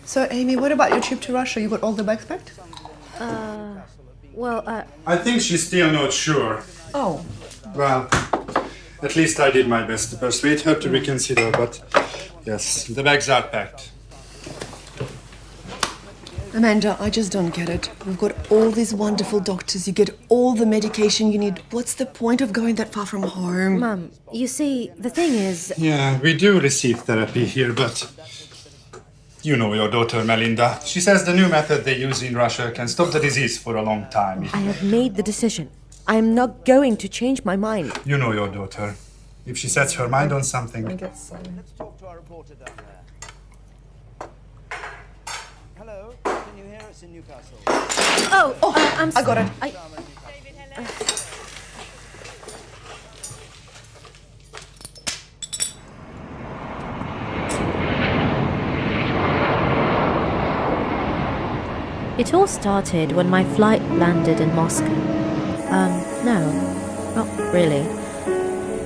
So, Amy, what about your trip to Russia? You got all the bags packed? I think she's still not sure. Oh. Well, at least I did my best to persuade her to reconsider, but yes, the bags are packed. Amanda, I just don't get it. We've got all these wonderful doctors. You get all the medication you need. What's the point of going that far from home? Mum, you see, the thing is... Yeah, we do receive therapy here, but... You know your daughter, Melinda. She says the new method they use in Russia can stop the disease for a long time. I have made the decision. I am not going to change my mind. You know your daughter. If she sets her mind on something... I guess so. Let's talk to our reporter down there. Hello, can you hear us in Newcastle? I'm sorry. I got it. It all started when my flight landed in Moscow. No, not really.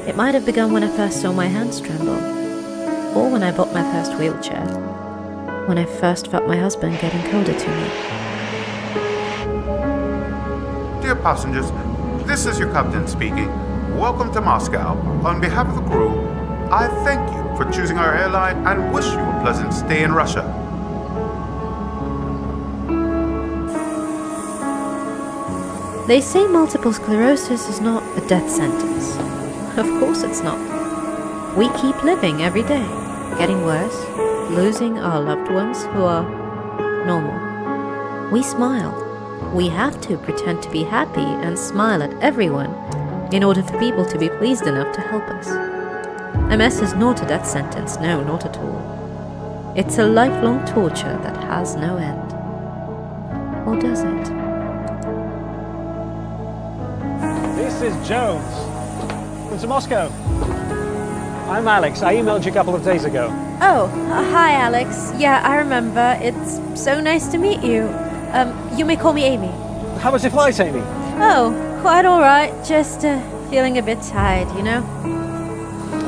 It might have begun when I first saw my hands tremble, or when I bought my first wheelchair, when I first felt my husband getting colder to me. Dear passengers, this is your captain speaking. Welcome to Moscow. On behalf of the crew, I thank you for choosing our airline and wish you a pleasant stay in Russia. They say multiple sclerosis is not a death sentence. Of course it's not. We keep living every day, getting worse, losing our loved ones who are normal. We smile. We have to pretend to be happy and smile at everyone in order for people to be pleased enough to help us. MS is not a death sentence, no, not at all. It's a lifelong torture that has no end. Or does it? This is Jones. Welcome to Moscow. I'm Alex. I emailed you a couple of days ago. Oh, hi Alex. Yeah, I remember. It's so nice to meet you. You may call me Amy. How was your flight, Amy? Oh, quite alright. Just feeling a bit tired, you know?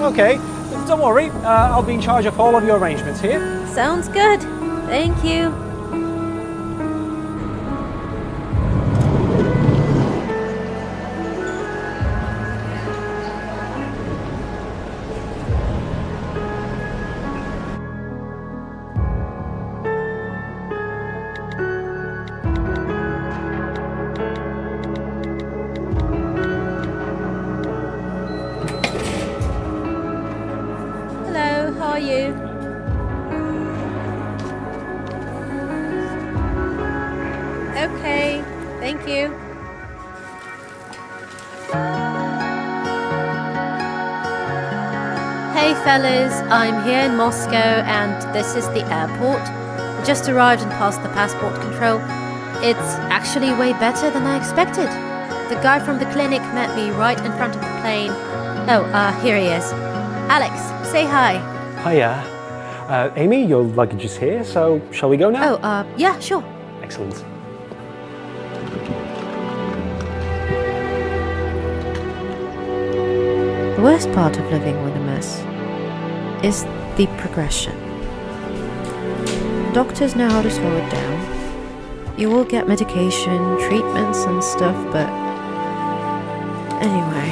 Okay, don't worry. I'll be in charge of all of your arrangements here. Sounds good. Thank you. Hello, how are you? Okay, thank you. Hey, fellas, I'm here in Moscow and this is the airport. I just arrived and passed the passport control. It's actually way better than I expected. The guy from the clinic met me right in front of the plane. Oh, here he is. Alex, say hi. Hiya. Amy, your luggage is here, so shall we go now? Oh, yeah, sure. Excellent. The worst part of living with MS is the progression. Doctors know how to slow it down. You will get medication, treatments and stuff, but anyway,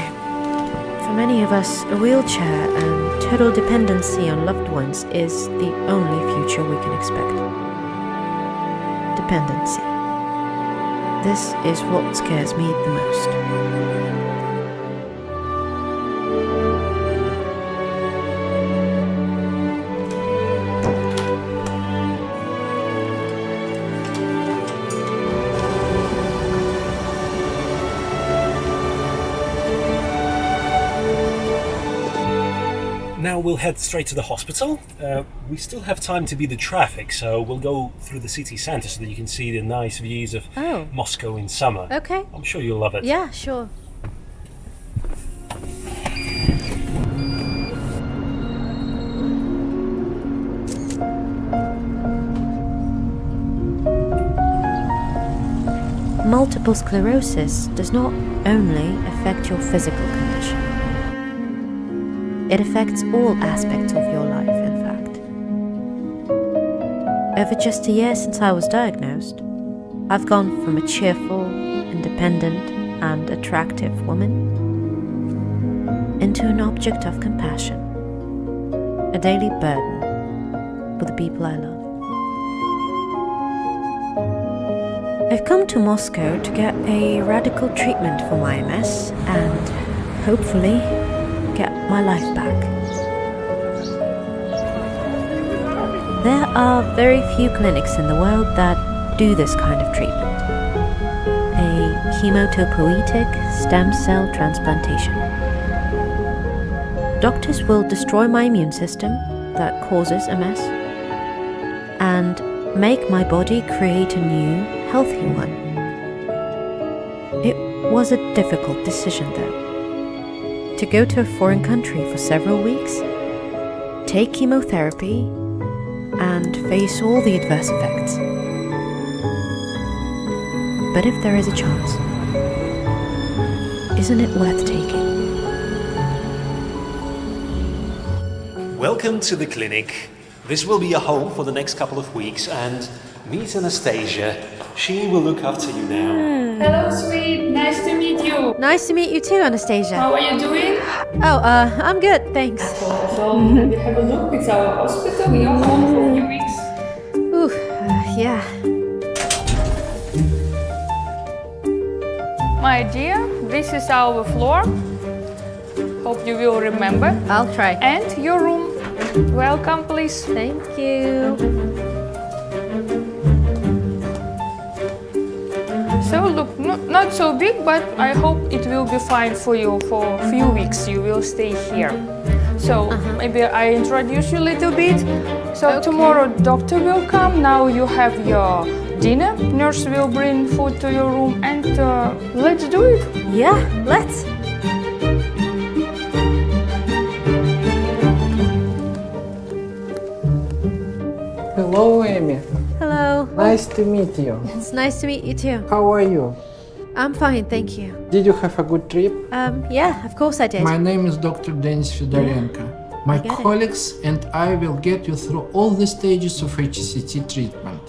for many of us, a wheelchair and total dependency on loved ones is the only future we can expect. Dependency. This is what scares me the most. Now we'll head straight to the hospital. We still have time to beat the traffic, so we'll go through the city centre so that you can see the nice views of Moscow in summer. Okay. I'm sure you'll love it. Yeah, sure. Multiple sclerosis does not only affect your physical condition. It affects all aspects of your life, in fact. Over just a year since I was diagnosed, I've gone from a cheerful, independent, and attractive woman into an object of compassion, a daily burden for the people I love. I've come to Moscow to get a radical treatment for my MS and hopefully get my life back. There are very few clinics in the world that do this kind of treatment. A hematopoietic stem cell transplantation. Doctors will destroy my immune system that causes MS and make my body create a new, healthy one. It was a difficult decision though. To go to a foreign country for several weeks, take chemotherapy, and face all the adverse effects. But if there is a chance, isn't it worth taking? Welcome to the clinic. This will be a home for the next couple of weeks, and meet Anastasia. She will look after you now. Hello, sweet. Nice to meet you. Nice to meet you too, Anastasia. How are you doing? Oh, I'm good, thanks. So we have a look. It's our hospital. You're home for a few weeks. Ooh, yeah. My dear, this is our floor. Hope you will remember. I'll try. And your room. Welcome, please. Thank you. So look, not so big, but I hope it will be fine for you for a few weeks. You will stay here. So maybe I introduce you a little bit. So tomorrow doctor will come. Now you have your dinner. Nurse will bring food to your room, and let's do it. Yeah, let's. Hello, Amy. Hello. Nice to meet you. It's nice to meet you too. How are you? I'm fine, thank you. Did you have a good trip? Yeah, of course I did. My name is Dr.Fedorenko. My get it. colleagues and I will get you through all the stages of HSCT treatment.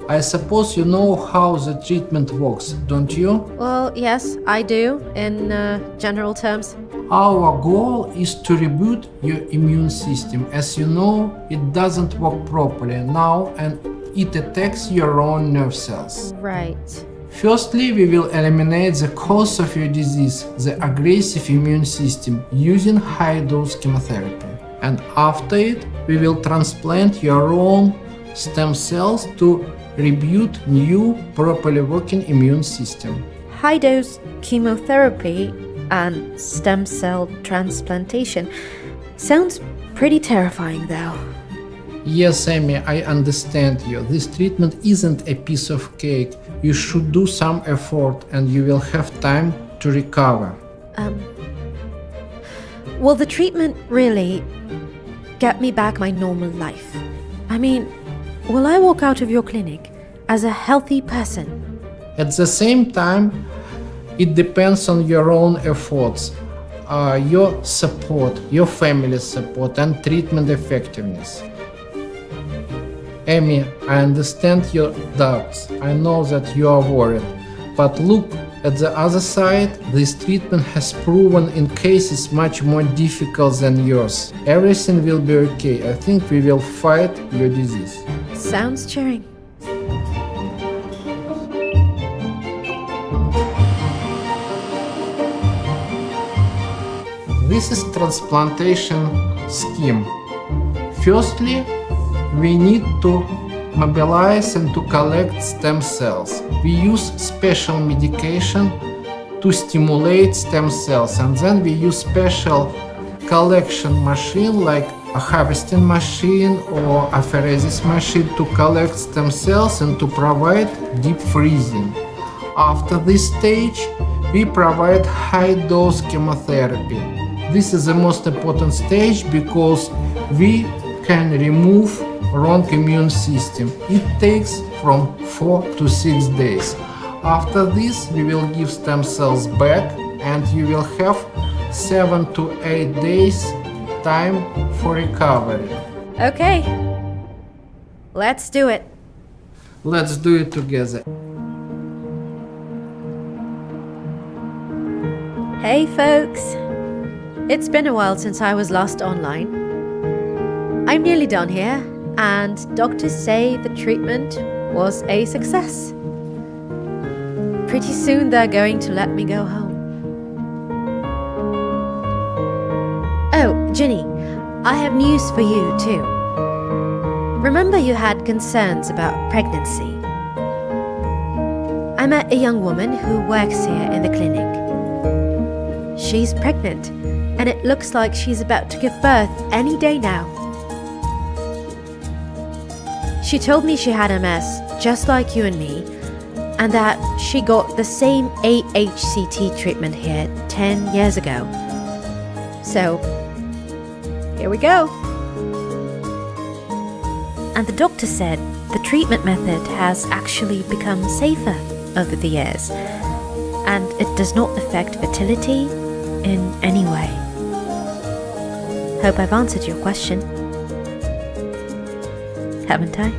I suppose you know how the treatment works, don't you? Well, yes, I do, in general terms. Our goal is to reboot your immune system. As you know, it doesn't work properly now and it attacks your own nerve cells. Right. Firstly, we will eliminate the cause of your disease, the aggressive immune system, using high-dose chemotherapy. And after it, we will transplant your own stem cells to reboot new, properly working immune system. High-dose chemotherapy and stem cell transplantation sounds Pretty terrifying, though. Yes, Amy, I understand you. This treatment isn't a piece of cake. You should do some effort and you will have time to recover. Will the treatment really get me back my normal life? I mean, will I walk out of your clinic as a healthy person? At the same time, it depends on your own efforts, your support, your family's support, and treatment effectiveness. Amy, I understand your doubts. I know that you are worried. But look at the other side. This treatment has proven in cases much more difficult than yours. Everything will be okay. I think we will fight your disease. Sounds cheering. This is transplantation scheme. Firstly, we need to mobilize and to collect stem cells. We use special medication to stimulate stem cells, and then we use special collection machine like a harvesting machine or apheresis machine to collect stem cells and to provide deep freezing. After this stage, we provide high-dose chemotherapy. This is the most important stage because we can remove wrong immune system. It takes from 4 to 6 days. After this, we will give stem cells back and you will have 7 to 8 days time for recovery. Okay. Let's do it. Let's do it together. Hey folks. It's been a while since I was last online. I'm nearly done here, and doctors say the treatment was a success. Pretty soon they're going to let me go home. Oh, Ginny, I have news for you too. Remember you had concerns about pregnancy? I met a young woman who works here in the clinic. She's pregnant, and it looks like she's about to give birth any day now. She told me she had MS, just like you and me, and that she got the same HSCT treatment here 10 years ago. So, here we go. And the doctor said the treatment method has actually become safer over the years, and it does not affect fertility in any way. Hope I've answered your question. Haven't I?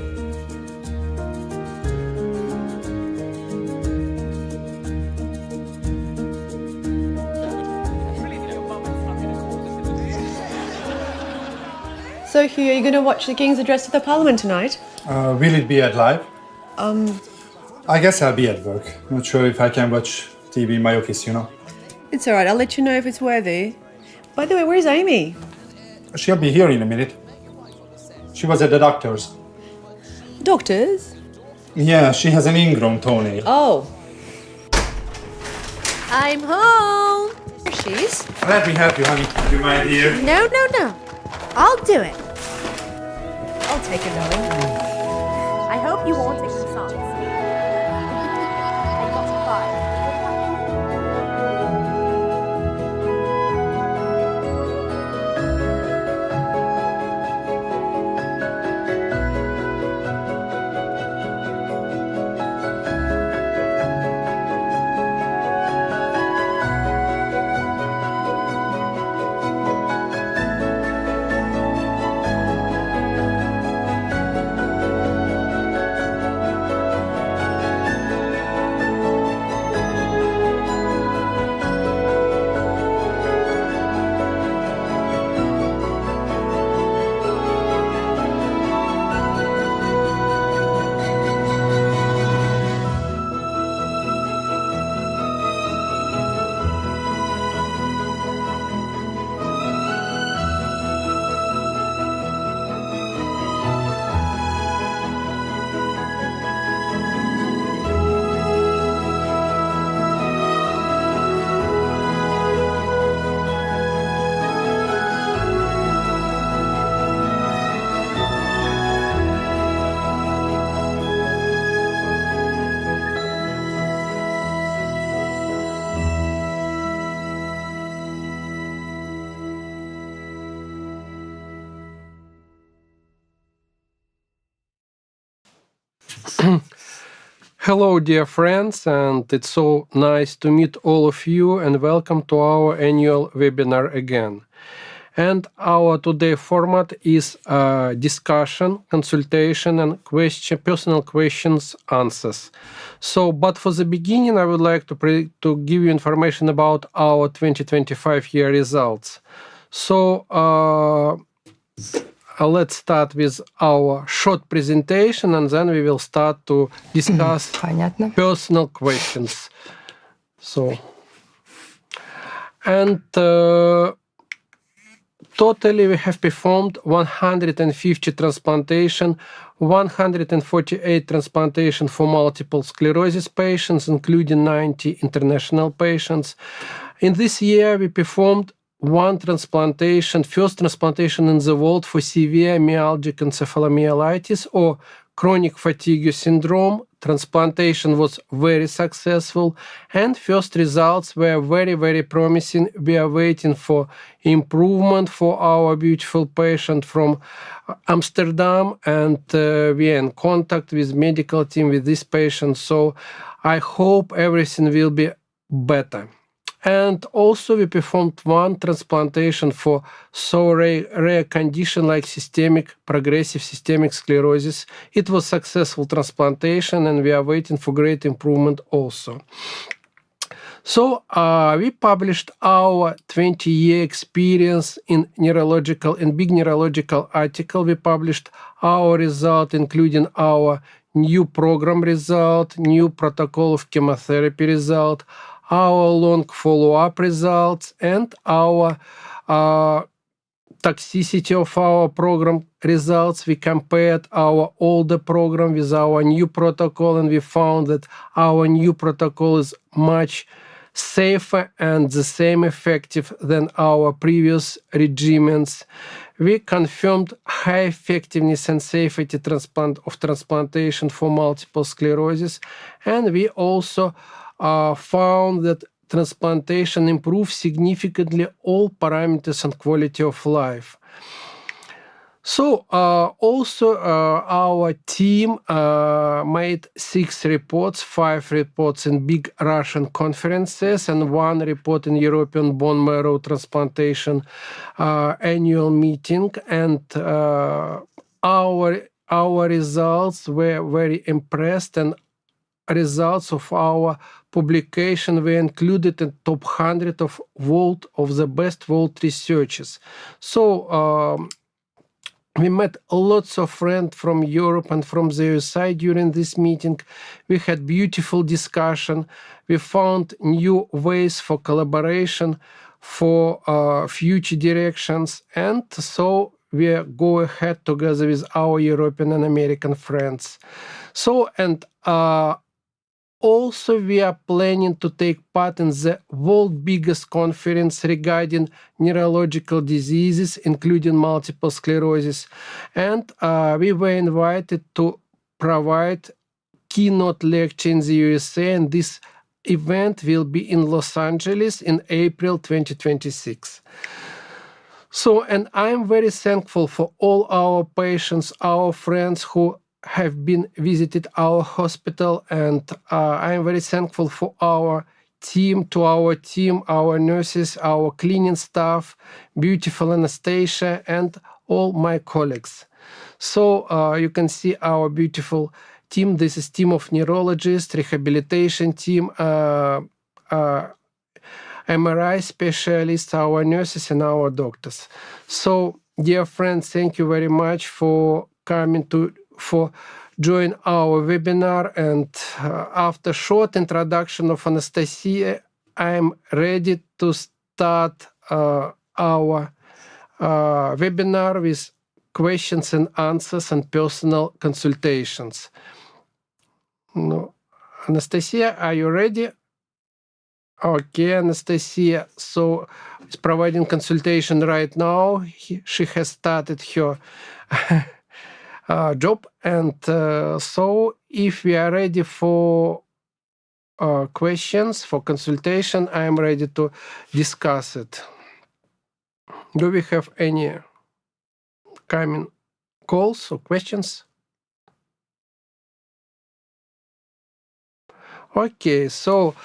So, Hugh, are you going to watch the King's Address to the Parliament tonight? Will it be at live? I guess I'll be at work. Not sure if I can watch TV in my office, you know. It's all right. I'll let you know if it's worthy. By the way, where's Amy? She'll be here in a minute. She was at the doctor's. Doctors? Yeah, she has an ingrown toenail. Oh. I'm home. There she is. Let me help you, honey. You mind here? No. I'll do it. I'll take it, darling. I hope you won't take some songs. I got 5. Hello, dear friends, and it's so nice to meet all of you, and welcome to our annual webinar again. And our today format is discussion, consultation, and personal questions, answers. So, but for the beginning, I would like to give you information about our 2025 year results. So, let's start with our short presentation, and then we will start to discuss personal questions. So, and totally we have performed 150 transplantation, 148 transplantation for multiple sclerosis patients, including 90 international patients. In this year, we performed first transplantation in the world for severe myalgic encephalomyelitis or chronic fatigue syndrome. Transplantation was very successful, and first results were very, very promising. We are waiting for improvement for our beautiful patient from Amsterdam, and we are in contact with medical team with this patient. So I hope everything will be better. And also we performed one transplantation for so rare condition like progressive systemic sclerosis. It was successful transplantation, and we are waiting for great improvement also. So we published our 20-year experience in big neurological article. We published our result, including our new program result, new protocol of chemotherapy result, our long follow-up results, and our toxicity of our program results. We compared our older program with our new protocol, and we found that our new protocol is much safer and the same effective than our previous regimens. We confirmed high effectiveness and safety of transplantation for multiple sclerosis, and we also found that transplantation improves significantly all parameters and quality of life. So also our team made 6 reports, 5 reports in big Russian conferences, and 1 report in European bone marrow transplantation annual meeting. And our results were very impressed, and results of our publication were included in top 100 of the best world researchers. So we met lots of friends from Europe and from the USA during this meeting. We had beautiful discussion. We found new ways for collaboration, for future directions, and so we go ahead together with our European and American friends. So, and also, we are planning to take part in the world's biggest conference regarding neurological diseases, including multiple sclerosis. And we were invited to provide keynote lecture in the USA, and this event will be in Los Angeles in April 2026. So, and I'm very thankful for all our patients, our friends who have been visited our hospital, and I'm very thankful for our team, our nurses, our cleaning staff, beautiful Anastasia, and all my colleagues. So you can see our beautiful team. This is team of neurologists, rehabilitation team, MRI specialists, our nurses, and our doctors. So, dear friends, thank you very much for coming for join our webinar, and after short introduction of Anastasia, I am ready to start our webinar with questions and answers and personal consultations. No. Anastasia, are you ready? Okay, Anastasia, so is providing consultation right now. She has started her job, and so if we are ready for questions, for consultation, I am ready to discuss it. Do we have any coming calls or questions? Okay, so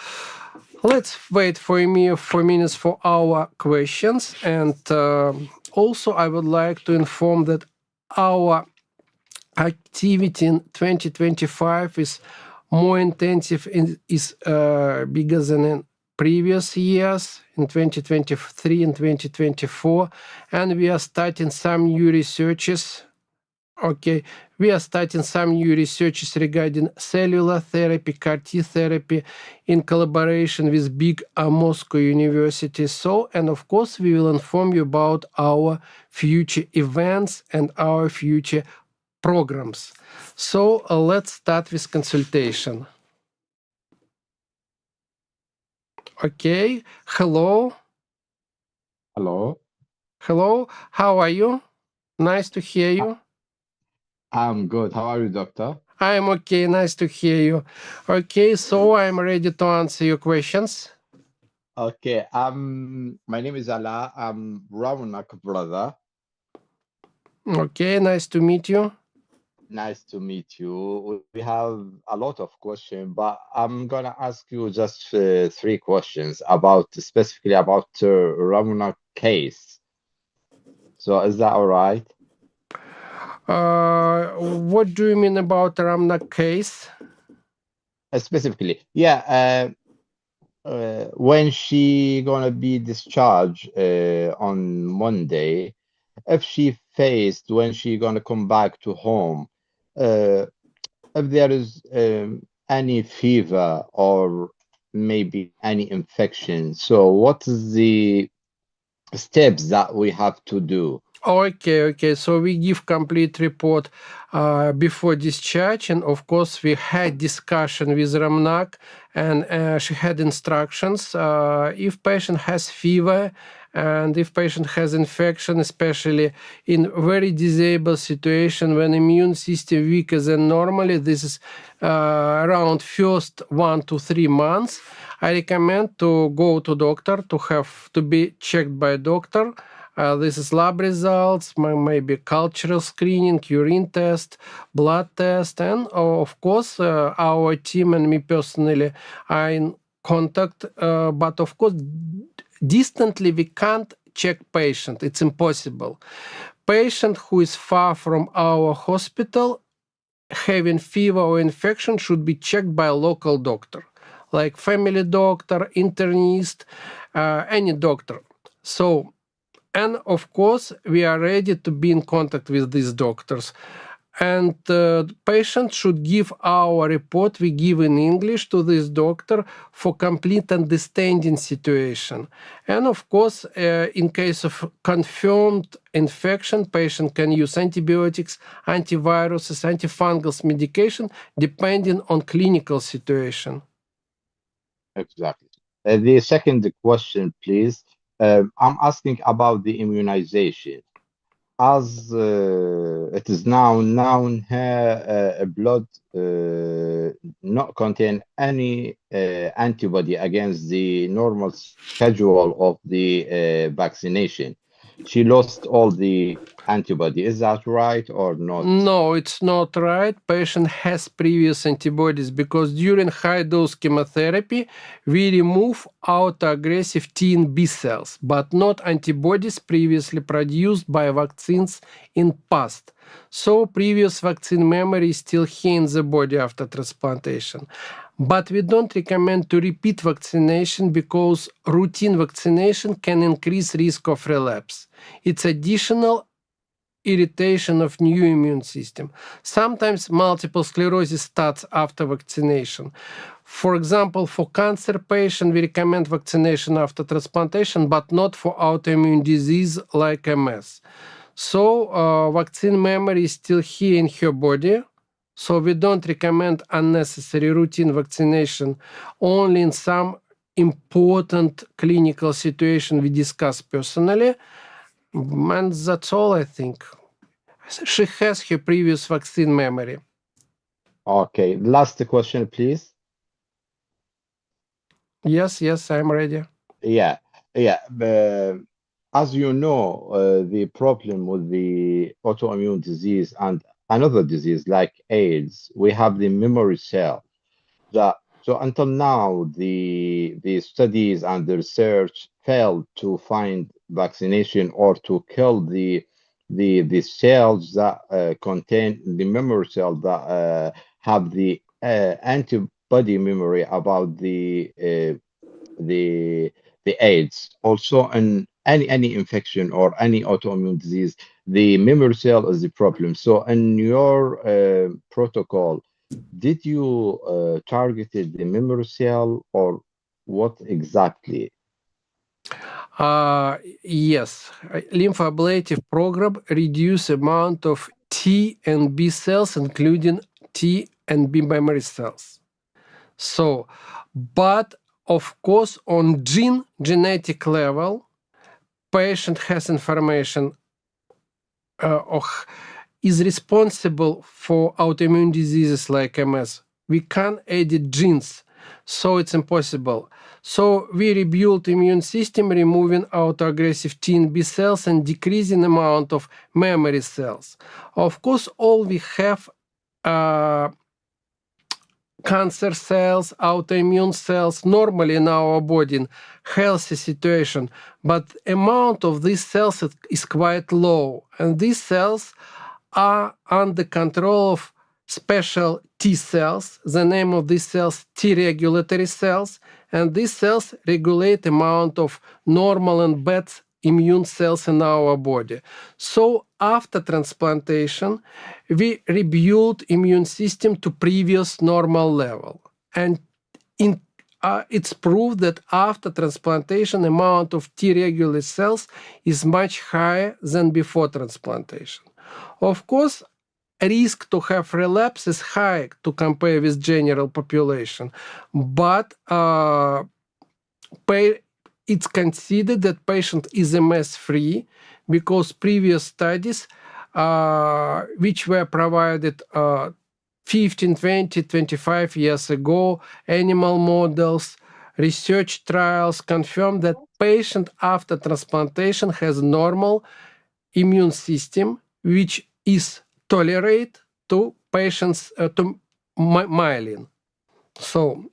let's wait for a few minutes for our questions. And also, I would like to inform that our activity in 2025 is more intensive and is bigger than in previous years, in 2023 and 2024. And we are starting some new researches. Okay, we are starting some new researches regarding cellular therapy, CAR-T therapy, in collaboration with big Moscow University. So, and of course, we will inform you about our future events and our future programs. So, let's start with consultation. Okay, hello. Hello. Hello, how are you? Nice to hear you. I'm good. How are you, doctor? I'm okay. Nice to hear you. Okay, so I'm ready to answer your questions. Okay. My name is Alaa. I'm Rawan's brother. Okay, nice to meet you. Nice to meet you. We have a lot of questions, but I'm gonna ask you just 3 questions specifically about Rawan case. So is that all right? What do you mean about Ramnak case? Specifically, yeah. When she gonna be discharged on Monday, if she faced when she gonna come back to home, if there is any fever or maybe any infection, so what is the steps that we have to do? Okay. So we give complete report before discharge, and of course we had discussion with Ramnak, and she had instructions. If patient has fever and if patient has infection, especially in very disabled situation when immune system weaker than normally, this is around first 1 to 3 months, I recommend to go to doctor to be checked by doctor. This is lab results, maybe cultural screening, urine test, blood test, and of course our team and me personally are in contact. But of course, distantly we can't check patient. It's impossible. Patient who is far from our hospital having fever or infection should be checked by a local doctor, like family doctor, internist, any doctor. So, and of course, we are ready to be in contact with these doctors. And the patient should give our report we give in English to this doctor for complete understanding situation. And of course, in case of confirmed infection, patient can use antibiotics, antiviruses, antifungals medication, depending on clinical situation. Exactly. The second question, please. I'm asking about the immunization. As it is now known, her blood not contain any antibody against the normal schedule of the vaccination. She lost all the antibody. Is that right or not? No, it's not right. Patient has previous antibodies because during high-dose chemotherapy, we remove autoaggressive T and B cells, but not antibodies previously produced by vaccines in past. So previous vaccine memory is still here in the body after transplantation. But we don't recommend to repeat vaccination because routine vaccination can increase risk of relapse. It's additional irritation of new immune system. Sometimes multiple sclerosis starts after vaccination. For example, for cancer patient, we recommend vaccination after transplantation, but not for autoimmune disease like MS. So vaccine memory is still here in her body. So we don't recommend unnecessary routine vaccination, only in some important clinical situation we discuss personally. And that's all, I think. She has her previous vaccine memory. Okay. Last question, please. Yes, I'm ready. Yeah. As you know, the problem with the autoimmune disease and another disease like AIDS, we have the memory cell that So until now, the studies and the research failed to find vaccination or to kill the cells that contain the memory cells that have the antibody memory about the the AIDS. Also, in any infection or any autoimmune disease, the memory cell is the problem. So, in your protocol, did you targeted the memory cell or what exactly? Yes, lymphoablative program reduce amount of T and B cells, including T and B memory cells. So, but of course, on genetic level, patient has information or is responsible for autoimmune diseases like MS. We can't edit genes, so it's impossible. So we rebuild immune system, removing autoaggressive T and B cells and decreasing amount of memory cells. Of course, all we have cancer cells, autoimmune cells, normally in our body in healthy situation, but amount of these cells is quite low. And these cells are under control of special T cells. The name of these cells, T regulatory cells, and these cells regulate amount of normal and bad immune cells in our body. So after transplantation, we rebuild immune system to previous normal level. And it's proved that after transplantation, amount of T regulatory cells is much higher than before transplantation. Of course, risk to have relapse is high to compare with general population, but it's considered that patient is MS-free because previous studies which were provided 15, 20, 25 years ago, animal models, research trials confirm that patient after transplantation has normal immune system which is tolerate to patients to myelin. So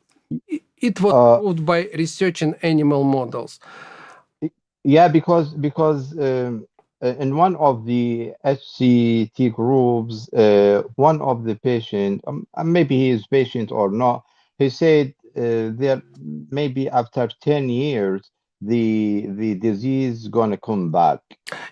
it was proved by research in animal models. Yeah, because in one of the HCT groups, one of the patient, maybe he is patient or not, he said there maybe after 10 years the disease gonna come back.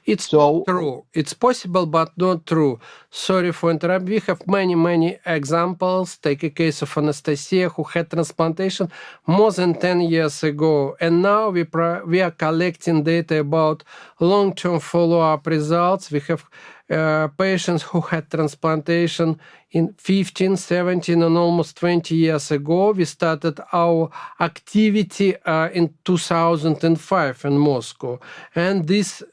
It's not true. It's possible, but not true. Sorry for interrupting. We have many examples. Take a case of Anastasia who had transplantation more than 10 years ago. And now we are collecting data about long-term follow-up results. We have patients who had transplantation in 15, 17, and almost 20 years ago. We started our activity in 2005 in Moscow. And these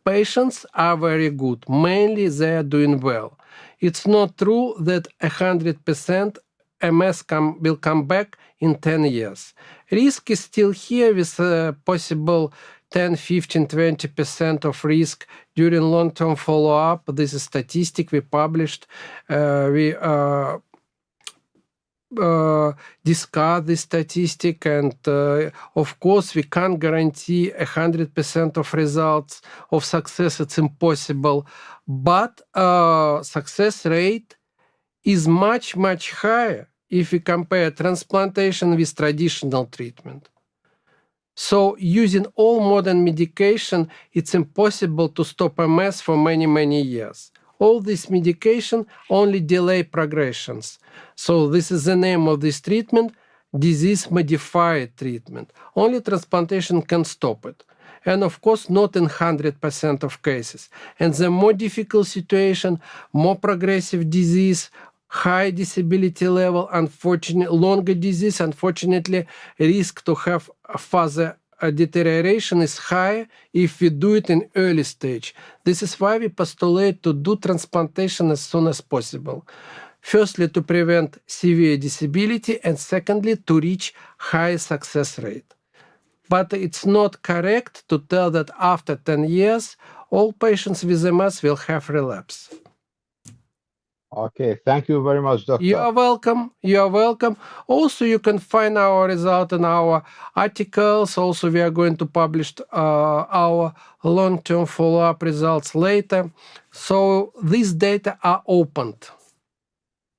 patients are very good. Mainly they are doing well. It's not true that 100% MS will come back in 10 years. Risk is still here with possible 10, 15, 20% of risk during long-term follow-up. This is statistic we published. We discuss this statistic, and of course we can't guarantee 100% of results of success. It's impossible, but success rate is much higher if we compare transplantation with traditional treatment. So using all modern medication, it's impossible to stop MS for many years. All this medication only delay progressions. So this is the name of this treatment, disease-modified treatment. Only transplantation can stop it. And of course, not in 100% of cases. And the more difficult situation, more progressive disease, high disability level, unfortunately, longer disease, unfortunately, risk to have further deterioration is high if we do it in early stage. This is why we postulate to do transplantation as soon as possible. Firstly, to prevent severe disability, and secondly, to reach high success rate. But it's not correct to tell that after 10 years, all patients with MS will have relapse. Okay, thank you very much, You doctor. are welcome. You are welcome. Also, you can find our result in our articles. Also, we are going to publish our long-term follow-up results later. So these data are opened.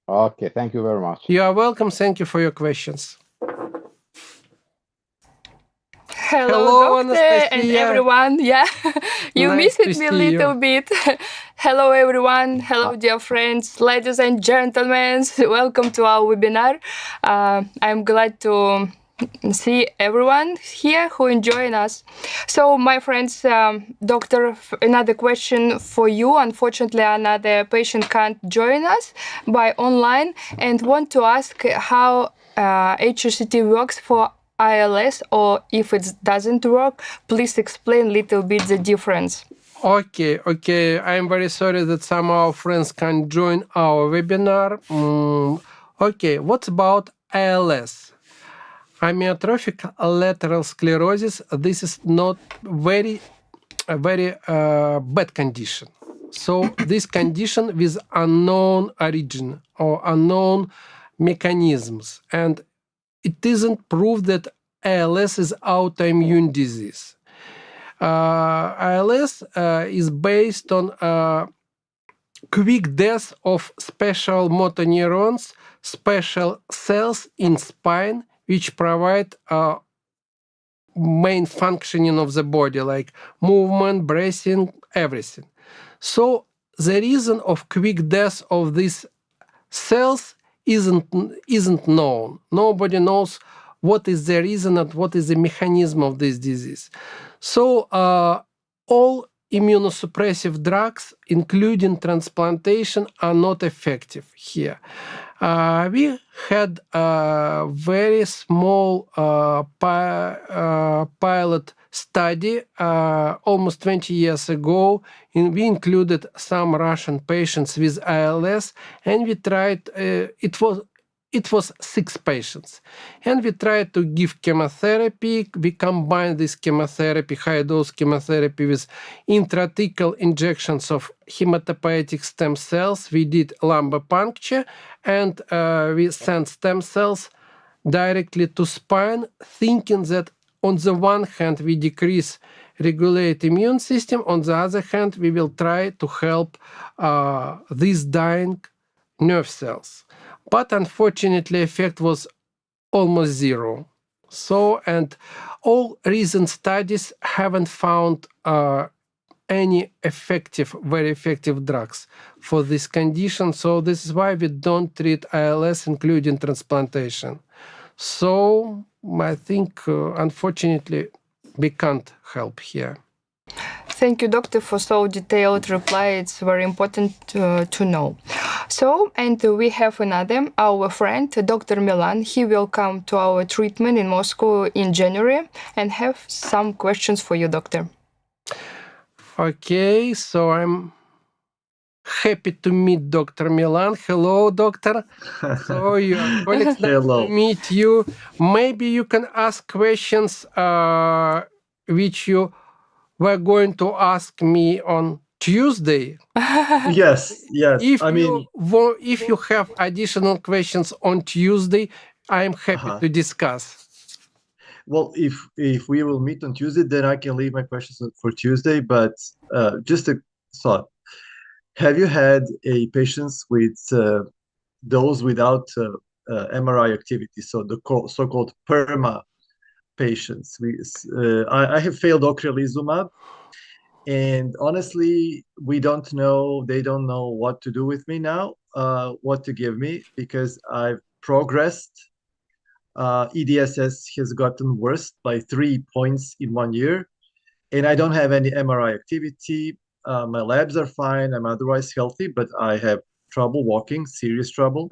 Okay, thank you very much. You are welcome. Thank you for your questions. Hello, doctor, and Anastasia. everyone. Yeah, you Nice missed to me a see little you. bit. Hello, everyone. Hello, dear friends, ladies and gentlemen. Welcome to our webinar. I'm glad to see everyone here who enjoying us. So, my friends, doctor, another question for you. Unfortunately, another patient can't join us by online and want to ask how HSCT works for ILS, or if it doesn't work, please explain a little bit the difference. Okay. I'm very sorry that some of our friends can't join our webinar. Okay, what about ALS? Amyotrophic lateral sclerosis. This is not a very bad condition. So this condition with unknown origin or unknown mechanisms, and it isn't proved that ALS is autoimmune disease. ALS is based on quick death of special motor neurons, special cells in spine, which provide main functioning of the body, like movement, breathing, everything. So the reason of quick death of these cells isn't known. Nobody knows what is the reason and what is the mechanism of this disease. So all immunosuppressive drugs, including transplantation, are not effective here. We had a very small pilot study almost 20 years ago. We included some Russian patients with ALS, and we tried, it was 6 patients. And we tried to give chemotherapy. We combined this chemotherapy, high-dose chemotherapy, with intrathecal injections of hematopoietic stem cells. We did lumbar puncture, and we sent stem cells directly to spine, thinking that on the one hand, we decrease regulate immune system. On the other hand, we will try to help these dying nerve cells. But unfortunately, effect was almost zero. So, and all recent studies haven't found any very effective drugs for this condition. So this is why we don't treat ALS, including transplantation. So I think, unfortunately, we can't help here. Thank you, doctor, for so detailed reply. It's very important to know. So, and we have our friend, Dr. Milan. He will come to our treatment in Moscow in January and have some questions for you, doctor. Okay, so I'm happy to meet Dr. Milan. Hello, doctor. So your colleagues, nice to meet you. Maybe you can ask questions which you were going to ask me on Tuesday. Yes. If you have additional questions on Tuesday, I am happy to discuss. Well, if we will meet on Tuesday, then I can leave my questions for Tuesday. But just a thought: have you had patients with those without MRI activity? So the so-called PERMA patients. I have failed ocrelizumab, and honestly, we don't know. They don't know what to do with me now, what to give me, because I've progressed. EDSS has gotten worse by 3 points in 1 year, and I don't have any MRI activity. My labs are fine. I'm otherwise healthy, but I have trouble walking, serious trouble.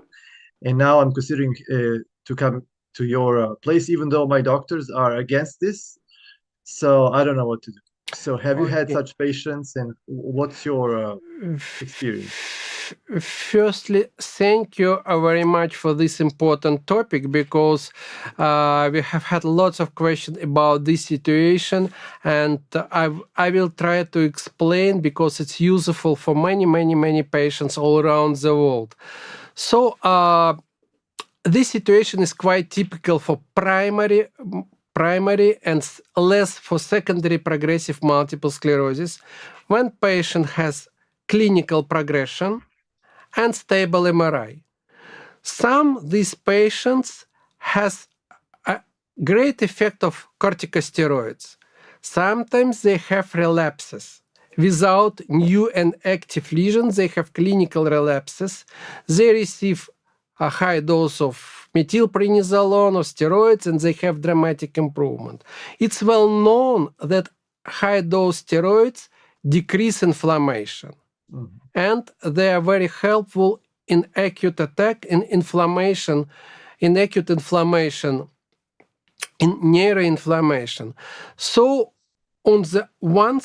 And now I'm considering to come to your place, even though my doctors are against this. So I don't know what to do. So have you had such patients, and what's your experience? Firstly, thank you very much for this important topic, because we have had lots of questions about this situation, and I will try to explain, because it's useful for many patients all around the world. So this situation is quite typical for primary and less for secondary progressive multiple sclerosis, when patient has clinical progression and stable MRI. Some of these patients has a great effect of corticosteroids. Sometimes they have relapses. Without new and active lesions, they have clinical relapses. They receive a high dose of methylprednisolone or steroids, and they have dramatic improvement. It's well known that high dose steroids decrease inflammation, and they are very helpful in acute attack, in inflammation, in acute inflammation, in neuroinflammation. So on the one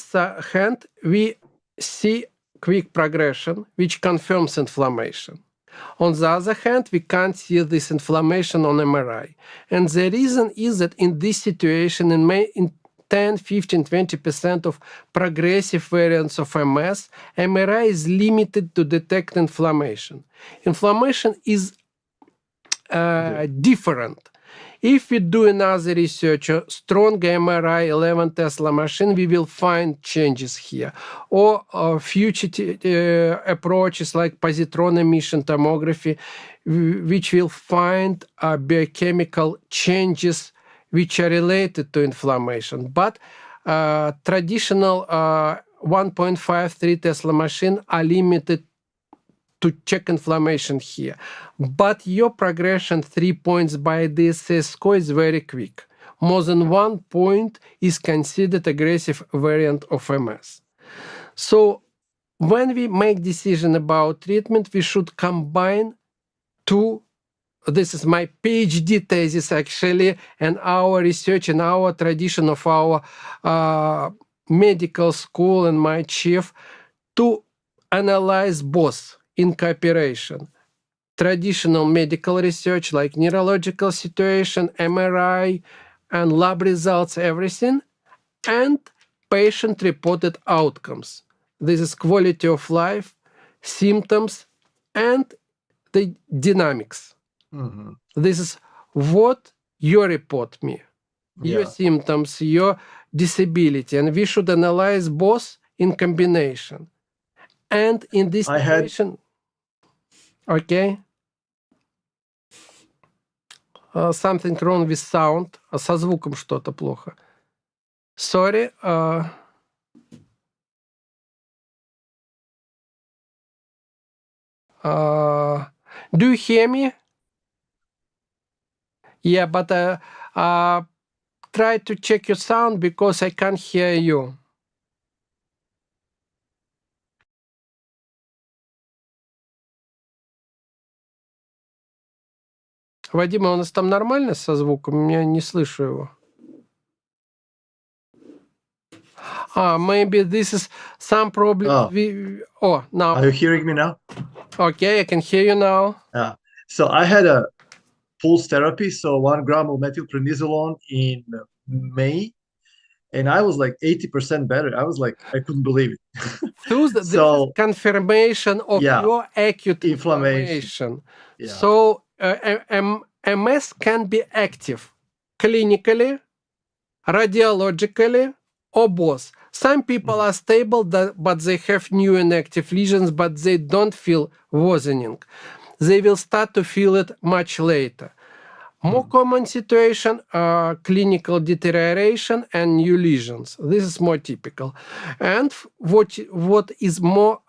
hand, we see quick progression, which confirms inflammation. On the other hand, we can't see this inflammation on MRI. And the reason is that in this situation, in 10, 15, 20% of progressive variants of MS, MRI is limited to detect inflammation. Inflammation is different. If we do another research, a strong MRI 11 Tesla machine, we will find changes here. Or future approaches like positron emission tomography, which will find biochemical changes which are related to inflammation. But traditional 1.53 Tesla machine are limited to check inflammation here. But your progression 3 points by EDSS score is very quick. More than 1 point is considered aggressive variant of MS. So when we make decision about treatment, we should combine two. This is my PhD thesis, actually, and our research and our tradition of our medical school and my chief, to analyze both in cooperation. Traditional medical research like neurological situation, MRI, and lab results, everything, and patient-reported outcomes. This is quality of life, symptoms, and the dynamics. This is what you report me, your symptoms, your disability, and we should analyze both in combination. And in this situation, okay, something wrong with sound, со звуком что-то плохо. Sorry. Do you hear me? Yeah, but try to check your sound, because I can't hear you. Вадим, у нас там нормально со звуком? Я не слышу его. Maybe this is some problem. Now. Are you hearing me now? Okay, I can hear you now. So I had a pulse therapy, so 1 gram of methylprednisolone in May, and I was like 80% better. I was like, I couldn't believe it. This is confirmation of your acute inflammation. Yeah. So MS can be active clinically, radiologically, or both. Some people are stable, but they have new and active lesions, but they don't feel worsening. They will start to feel it much later. More common situation are clinical deterioration and new lesions. This is more typical. And what is more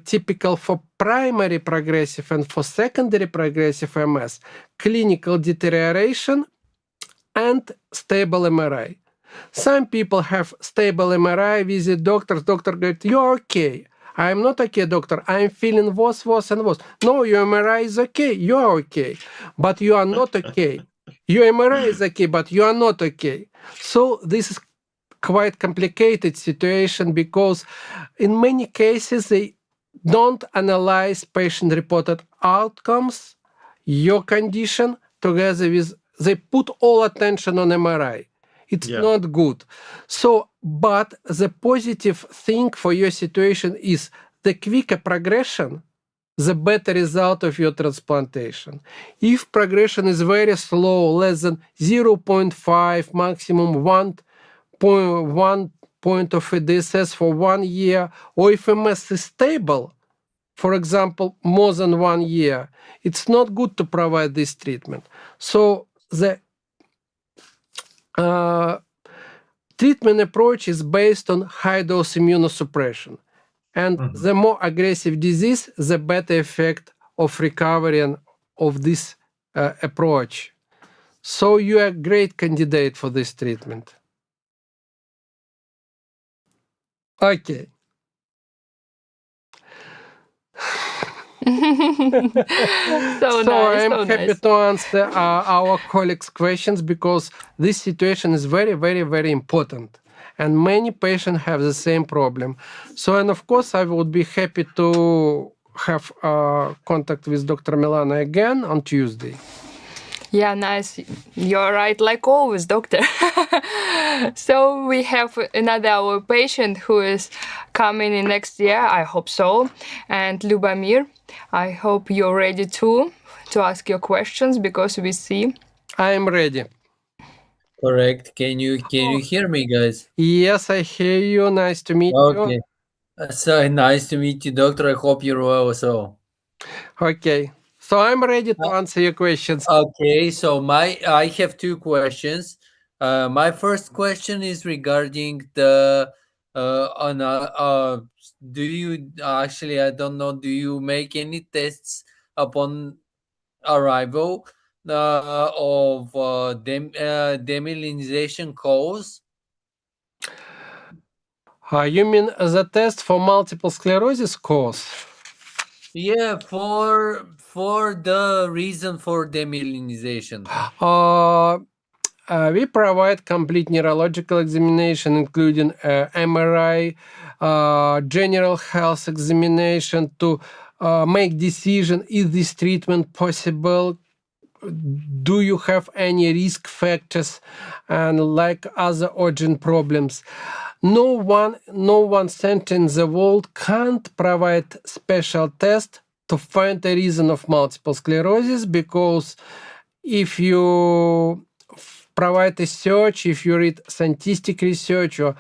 typical for primary progressive and for secondary progressive MS, clinical deterioration and stable MRI. Some people have stable MRI, visit doctor goes, you're okay. I'm not okay, doctor. I'm feeling worse and worse. No, your MRI is okay. You're okay. But you are not okay. Your MRI is okay, but you are not okay. So this is quite complicated situation, because in many cases they don't analyze patient-reported outcomes, your condition, together with, they put all attention on MRI. It's not good. So, but the positive thing for your situation is the quicker progression, the better result of your transplantation. If progression is very slow, less than 0.5, maximum 1 point of EDSS for 1 year, or if MS is stable, for example, more than 1 year, it's not good to provide this treatment. So the treatment approach is based on high-dose immunosuppression. And the more aggressive disease, the better effect of recovery and of this approach. So you are a great candidate for this treatment. Okay. I'm happy to answer our colleagues' questions because this situation is very, very, very important. And many patients have the same problem. So, and of course, I would be happy to have contact with Dr. Milan again on Tuesday. Yeah, nice. You're right, like always, doctor. So we have another our patient who is coming in next year, I hope so. And Lubomir, I hope you're ready too to ask your questions because we see. I am ready. Correct. Can you hear me, guys? Yes, I hear you. Nice to meet you. Okay. So nice to meet you, doctor. I hope you're well also. Okay. So I'm ready to answer your questions. Okay, so I have two questions. My first question is regarding the do you actually, I don't know, do you make any tests upon arrival of demyelination cause? You mean the test for multiple sclerosis cause? Yeah, for the reason for demyelination. We provide complete neurological examination, including MRI, general health examination to make decision, is this treatment possible? Do you have any risk factors and like other organ problems? No one center in the world can't provide special test to find the reason of multiple sclerosis, because if you provide a search, if you read scientific research or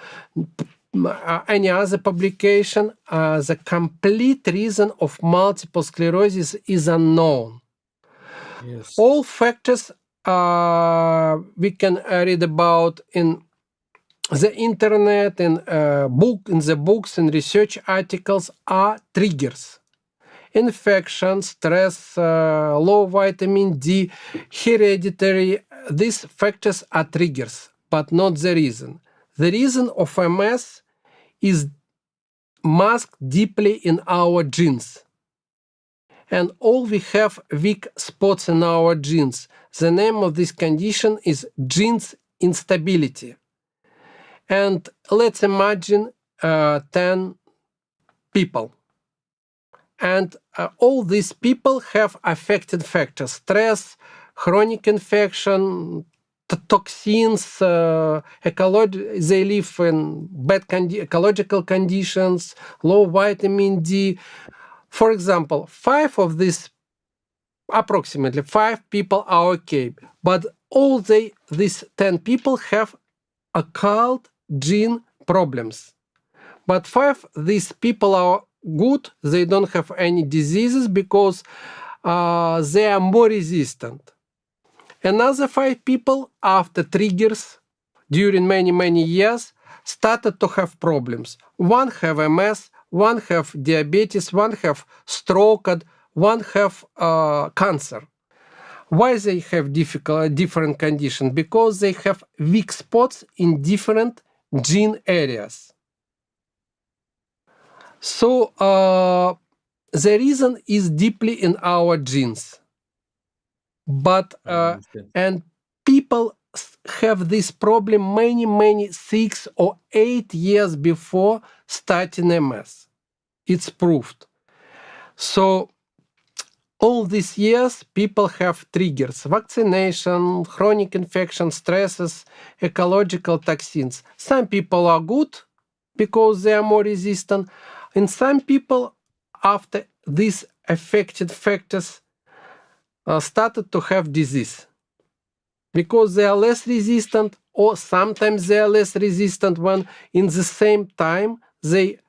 any other publication, the complete reason of multiple sclerosis is unknown. Yes. All factors we can read about in the internet, in the books and research articles are triggers. Infection, stress, low vitamin D, hereditary, these factors are triggers, but not the reason. The reason of MS is masked deeply in our genes. And all we have weak spots in our genes. The name of this condition is genes instability. And let's imagine 10 people. And all these people have affected factors: stress, chronic infection, toxins, they live in bad ecological conditions, low vitamin D. For example, approximately 5 people are okay, but all these 10 people have occult gene problems. But 5 these people are good, they don't have any diseases because they are more resistant. Another 5 people, after triggers during many years, started to have problems. One have MS, one have diabetes, one have stroke, one have cancer. Why they have different conditions? Because they have weak spots in different gene areas. So the reason is deeply in our genes. But and people have this problem many 6 or 8 years before starting MS. It's proved. So all these years, people have triggers: vaccination, chronic infection, stresses, ecological toxins. Some people are good because they are more resistant, and some people, after these affected factors, started to have disease because they are less resistant, or sometimes they are less resistant when in the same time they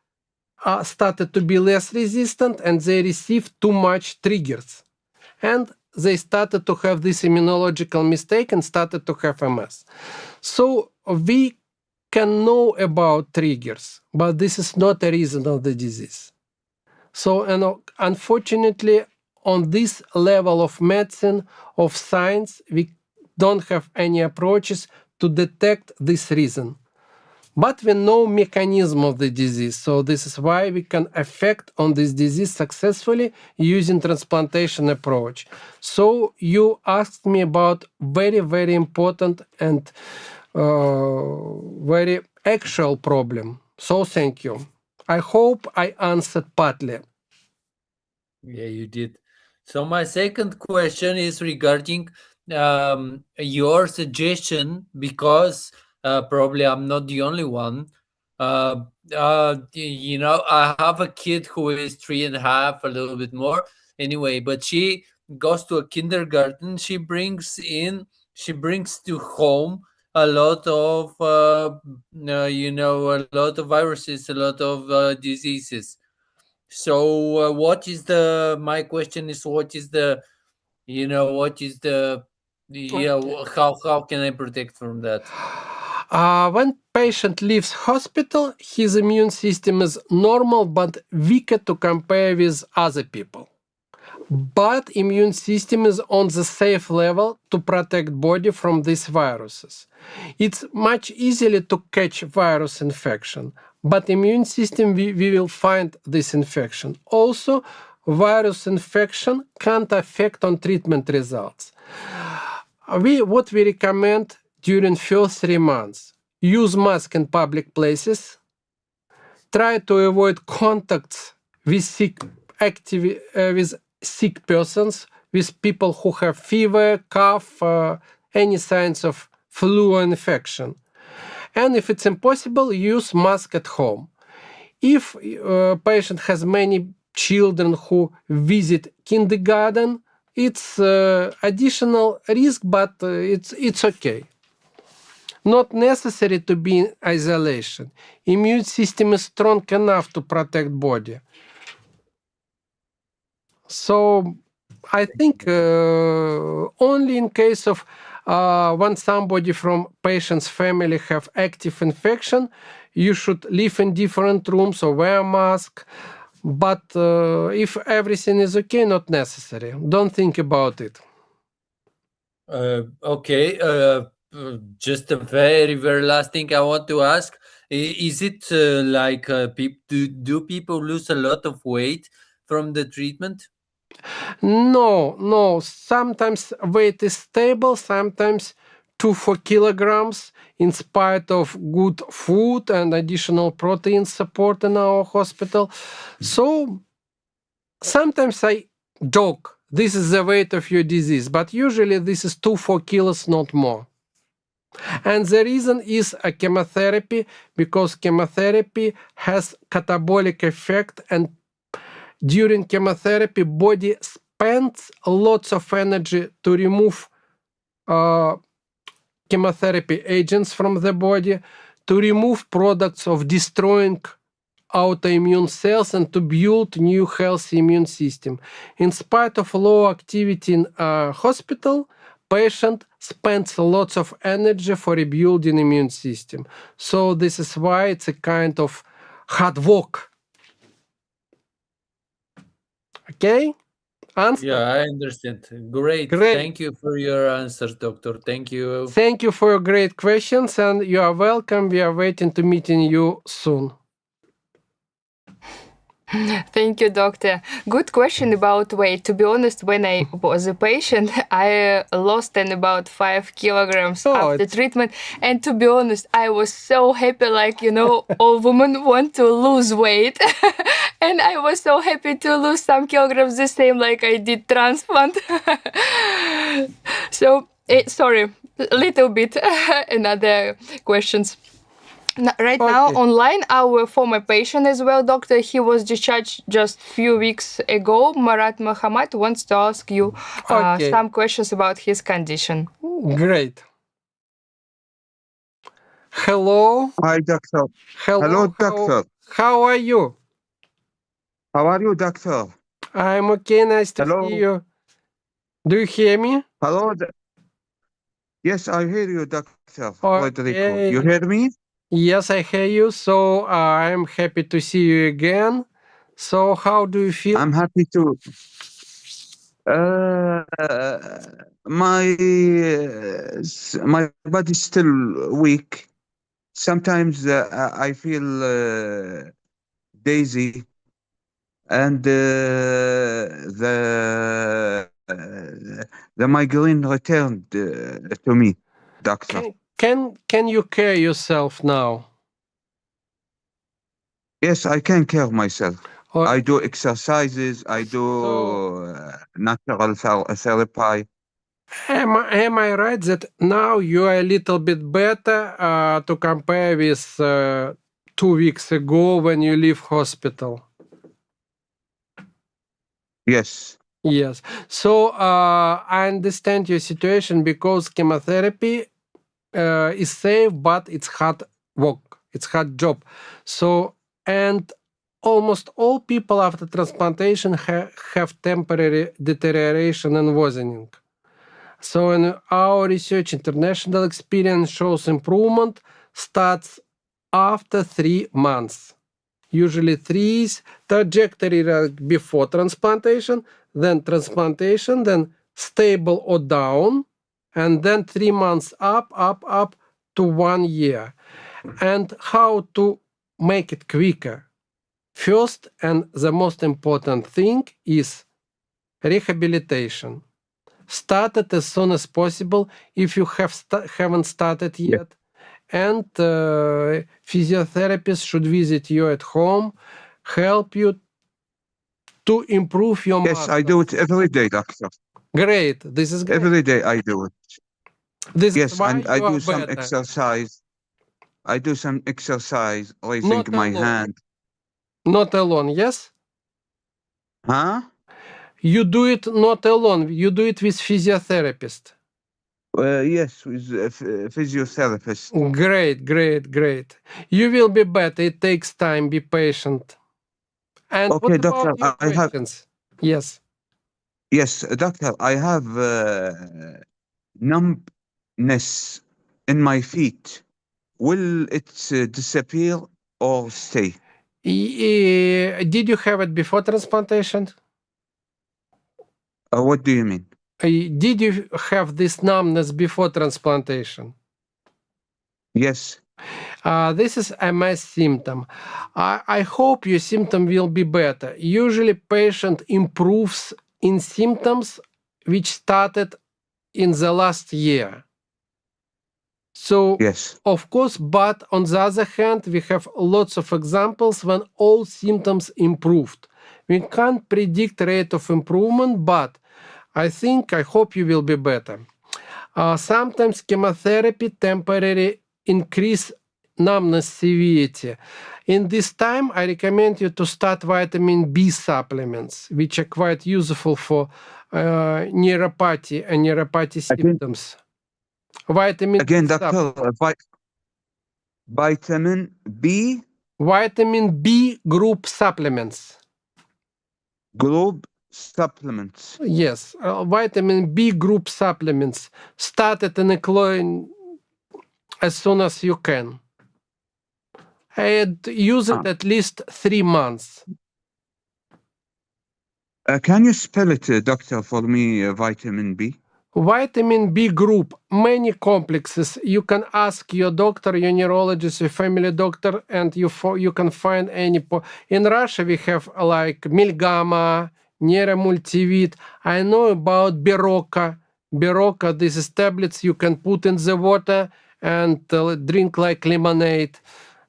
started to be less resistant and they received too much triggers. And they started to have this immunological mistake and started to have MS. So we can know about triggers, but this is not a reason of the disease. So, unfortunately, on this level of medicine, of science, we don't have any approaches to detect this reason. But we know mechanism of the disease, so this is why we can affect on this disease successfully using transplantation approach. So you asked me about very, very important and very actual problem. So thank you. I hope I answered partly. Yeah, you did. So my second question is regarding your suggestion, because probably I'm not the only one. You know, I have a kid who is 3.5, a little bit more anyway, but she goes to a kindergarten. She brings to home a lot of you know, a lot of viruses, a lot of diseases. So what is the, my question is, what is the, you know, what is the, yeah, how can I protect from that? When patient leaves hospital, his immune system is normal but weaker to compare with other people. But immune system is on the safe level to protect body from these viruses. It's much easier to catch virus infection, but immune system we will find this infection. Also, virus infection can't affect on treatment results. What we recommend during first 3 months: use mask in public places, try to avoid contacts with sick persons, with people who have fever, cough, any signs of flu or infection. And if it's impossible, use mask at home. If a patient has many children who visit kindergarten, it's additional risk, but it's okay. Not necessary to be in isolation. Immune system is strong enough to protect body. So I think only in case of when somebody from patient's family have active infection, you should live in different rooms or wear a mask. But if everything is okay, not necessary. Don't think about it. Okay. Just a very, very last thing I want to ask. Is it like do people lose a lot of weight from the treatment? No. Sometimes weight is stable, sometimes 2-4 kilograms in spite of good food and additional protein support in our hospital. So sometimes I joke, this is the weight of your disease, but usually this is 2-4 kilos, not more. And the reason is a chemotherapy, because chemotherapy has catabolic effect, and during chemotherapy, body spends lots of energy to remove chemotherapy agents from the body, to remove products of destroying autoimmune cells and to build new healthy immune system. In spite of low activity in hospital, patient spends lots of energy for rebuilding immune system. So this is why it's a kind of hard work. Okay? Answer? Yeah, I understand. Great. Thank you for your answers, doctor. Thank you. Thank you for your great questions, and you are welcome. We are waiting to meeting you soon. Thank you, doctor. Good question about weight. To be honest, when I was a patient, I lost about 5 kilograms after treatment. And to be honest, I was so happy, like, all women want to lose weight. And I was so happy to lose some kilograms the same like I did transplant. So, sorry, a little bit another questions. Right now, online, our former patient as well, doctor, he was discharged just few weeks ago. Marat Mohammed wants to ask you some questions about his condition. Great. Hello. Hi, doctor. Hello, doctor. How are you? How are you, doctor? I'm okay. Nice to see you. Do you hear me? Hello. Yes, I hear you, Dr. Federico. You hear me? Yes, I hear you. So I'm happy to see you again. So how do you feel? I'm happy to. My body's still weak. Sometimes I feel dizzy, and the migraine returned to me, doctor. Can you care yourself now? Yes, I can care myself. I do exercises. I do natural therapy. Am I right that now you are a little bit better to compare with 2 weeks ago when you leave hospital? Yes. Yes. So I understand your situation because chemotherapy is safe, but it's hard work. It's hard job. So, and almost all people after transplantation have temporary deterioration and worsening. So in our research, international experience shows improvement starts after 3 months. Usually 3 is trajectory before transplantation, then transplantation, then stable or down, and then 3 months up to 1 year. And how to make it quicker? First and the most important thing is rehabilitation. Start it as soon as possible if you haven't started yet. And physiotherapists should visit you at home, help you to improve your muscles. Yes, I do it every day, doctor. Great. This is great. Every day I do it. Yes, and I do some exercise. I do some exercise, raising my hand. Not alone, yes? Huh? You do it not alone. You do it with physiotherapist. Yes, with a physiotherapist. Great. You will be better. It takes time. Be patient. And okay, what doctor, about your questions? Yes. Yes, doctor, I have numbness in my feet. Will it disappear or stay? Did you have it before transplantation? What do you mean? Did you have this numbness before transplantation? Yes. This is a MS symptom. I hope your symptom will be better. Usually patient improves in symptoms which started in the last year. So, yes, of course, but on the other hand, we have lots of examples when all symptoms improved. We can't predict rate of improvement, but I hope you will be better. Sometimes chemotherapy temporarily increase numbness severity. In this time, I recommend you to start vitamin B supplements, which are quite useful for neuropathy and neuropathy symptoms. Vitamin again, B doctor, vitamin B? Vitamin B group supplements. Group supplements? Yes, vitamin B group supplements. Start it in a chlorine as soon as you can. And use it at least 3 months. Can you spell it, doctor, for me, vitamin B? Vitamin B group, many complexes. You can ask your doctor, your neurologist, your family doctor, and you can find any. In Russia, we have like Milgama, Neuromultivit. I know about Berocca. Berocca, this is tablets you can put in the water and drink like lemonade.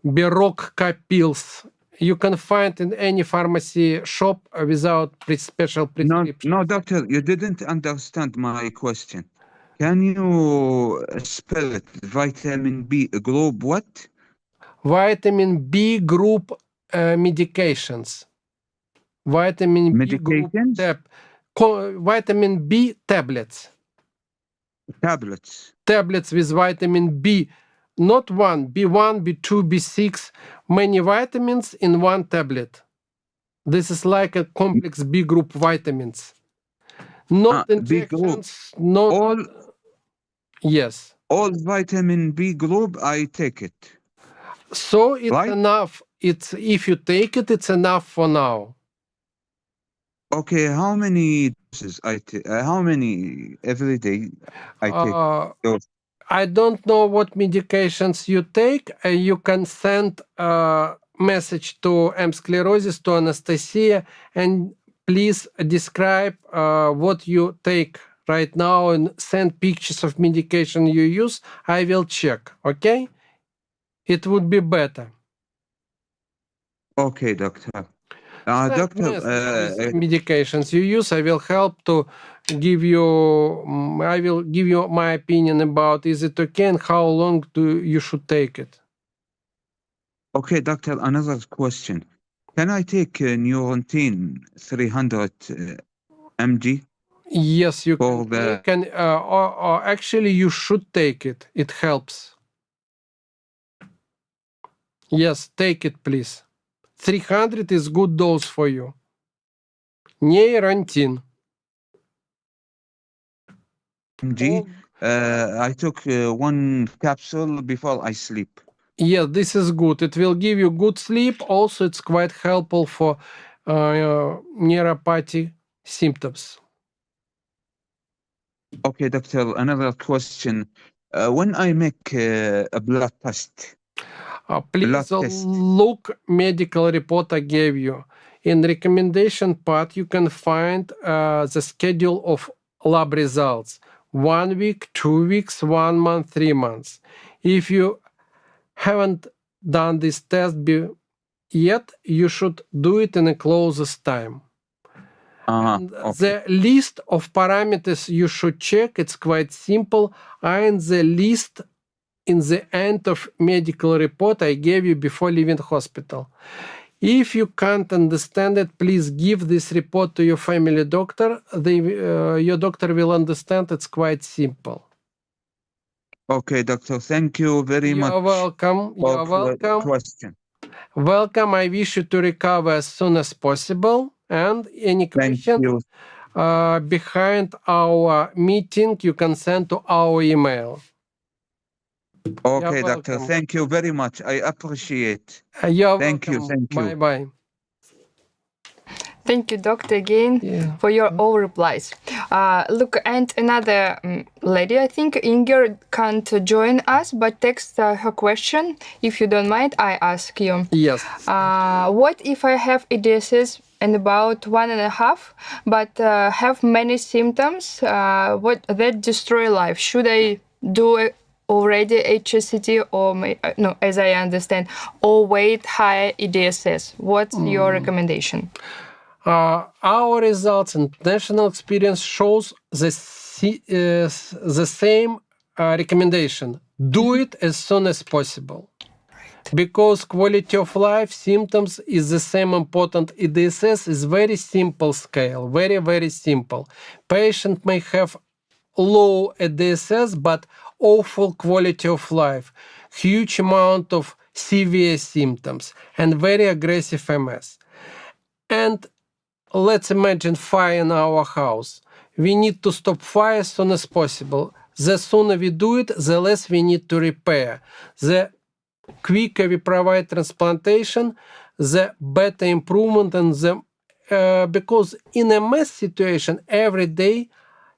Berocca pills. You can find in any pharmacy shop without special prescription. No, doctor, you didn't understand my question. Can you spell it? Vitamin B group what? Vitamin B group medications. Vitamin B group vitamin B tablets. Tablets. Tablets with vitamin B. Not one, B1, B2, B6, many vitamins in one tablet. This is like a complex B group vitamins. Not injections, not... All, yes. All vitamin B group, I take it. So it's enough. It's if you take it, it's enough for now. Okay, how many doses I take? How many every day I take? I don't know what medications you take. You can send a message to Sclerosis, to Anastasia, and please describe what you take right now and send pictures of medication you use. I will check, okay? It would be better. Okay, doctor. Doctor, medications you use, I will help to give you. I will give you my opinion about is it okay and how long you should take it. Okay, doctor. Another question: can I take Neurontin 300 mg? Yes, you can take, and or actually you should take it. It helps. Yes, take it, please. 300 is good dose for you. Neurontin. mg. I took one capsule before I sleep. Yeah, this is good. It will give you good sleep. Also, it's quite helpful for neuropathy symptoms. Okay, doctor. Another question: when I make a blood test. Please look medical report I gave you. In recommendation part, you can find the schedule of lab results. 1 week, 2 weeks, 1 month, 3 months. If you haven't done this test yet, you should do it in the closest time. Okay. The list of parameters you should check, it's quite simple. And the list in the end of medical report I gave you before leaving hospital. If you can't understand it, please give this report to your family doctor. Your doctor will understand. It's quite simple. Okay, doctor. Thank you very much. You're welcome. You're welcome. Question. Welcome. I wish you to recover as soon as possible. And any questions behind our meeting, you can send to our email. Okay, doctor. Thank you very much. I appreciate. You're thank welcome. you. Thank you. Bye-bye. Thank you, doctor, again for your all replies. Look, and another lady, I think Inger can't join us, but text her question. If you don't mind, I ask you. Yes. What if I have EDSS and about 1.5, but have many symptoms that destroy life? Should I do already HSCT or, no, as I understand, or wait higher EDSS? What's your recommendation? Our results and national experience shows the same recommendation. Do it as soon as possible. Because quality of life, symptoms is the same important. EDSS is very simple scale, very, very simple. Patient may have low EDSS, but awful quality of life, huge amount of severe symptoms, and very aggressive MS. And let's imagine fire in our house. We need to stop fire as soon as possible. The sooner we do it, the less we need to repair. The quicker we provide transplantation, the better improvement. And because in a MS situation, every day,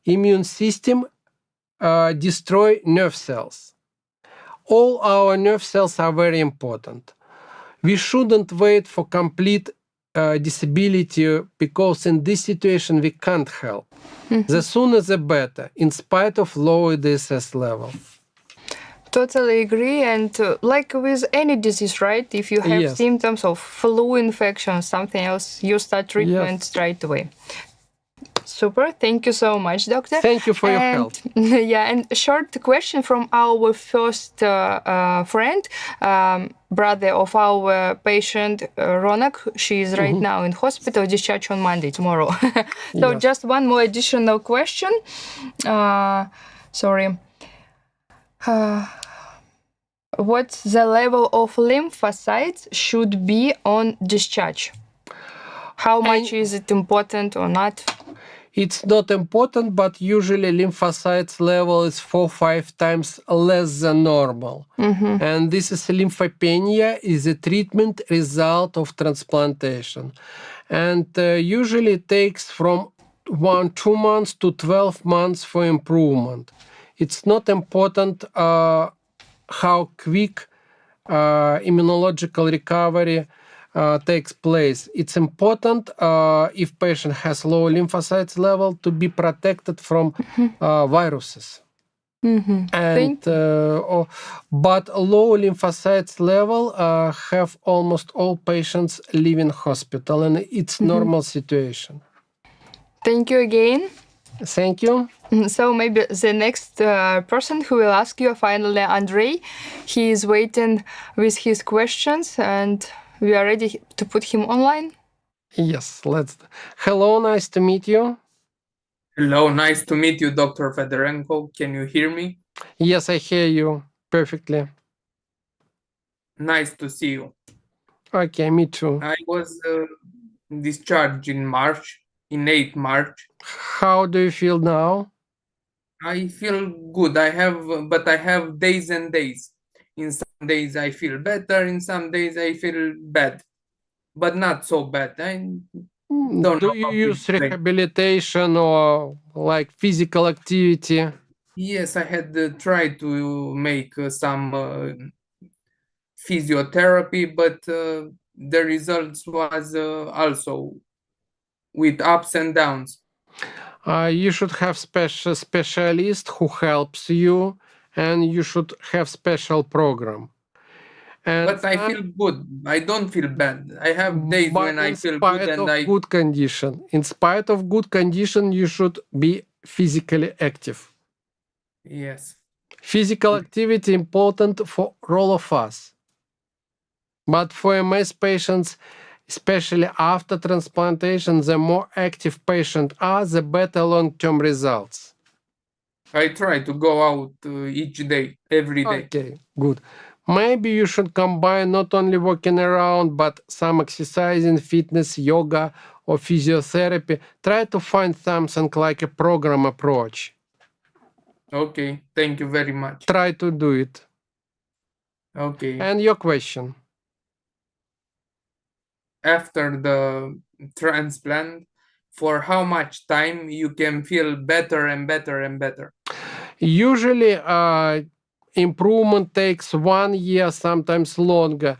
immune system destroy nerve cells. All our nerve cells are very important. We shouldn't wait for complete disability because in this situation we can't help. The sooner the better, in spite of low EDSS level. Totally agree. And like with any disease, right? If you have symptoms of flu infection, something else, you start treatment straight away. Super. Thank you so much, doctor. Thank you for your help. Yeah, and a short question from our first friend, brother of our patient, Ronak. She is right now in hospital, discharged on Monday, tomorrow. So just one more additional question. Sorry. What's the level of lymphocytes should be on discharge? How much is it important or not? It's not important, but usually lymphocytes level is 4-5 times less than normal. And this is lymphopenia, is a treatment result of transplantation. And usually it takes from 1-2 months to 12 months for improvement. It's not important how quick immunological recovery takes place. It's important if patient has low lymphocytes level to be protected from viruses. And but low lymphocytes level have almost all patients leaving hospital, and it's normal situation. Thank you again. Thank you. So maybe the next person who will ask you finally, Andrei. He is waiting with his questions and we are ready to put him online. Yes, let's. Hello, nice to meet you. Hello, nice to meet you, Dr. Fedorenko. Can you hear me? Yes, I hear you perfectly. Nice to see you. Okay, me too. I was discharged in March, in 8 March. How do you feel now? I feel good. I have days and days. In some days I feel better, in some days I feel bad, but not so bad. I don't know. Do you use rehabilitation or like physical activity? Yes, I had tried to make some physiotherapy, but the results was also with ups and downs. You should have specialist who helps you, and you should have special program. And but I feel good. I don't feel bad. I have days when I feel good and good condition. In spite of good condition, you should be physically active. Yes. Physical activity important for all of us. But for MS patients, especially after transplantation, the more active patients are, the better long-term results. I try to go out each day, every day. Okay, good. Maybe you should combine not only walking around, but some exercising, fitness, yoga, or physiotherapy. Try to find something like a program approach. Okay, thank you very much. Try to do it. Okay. And your question? After the transplant, for how much time you can feel better and better and better? Usually, improvement takes 1 year, sometimes longer.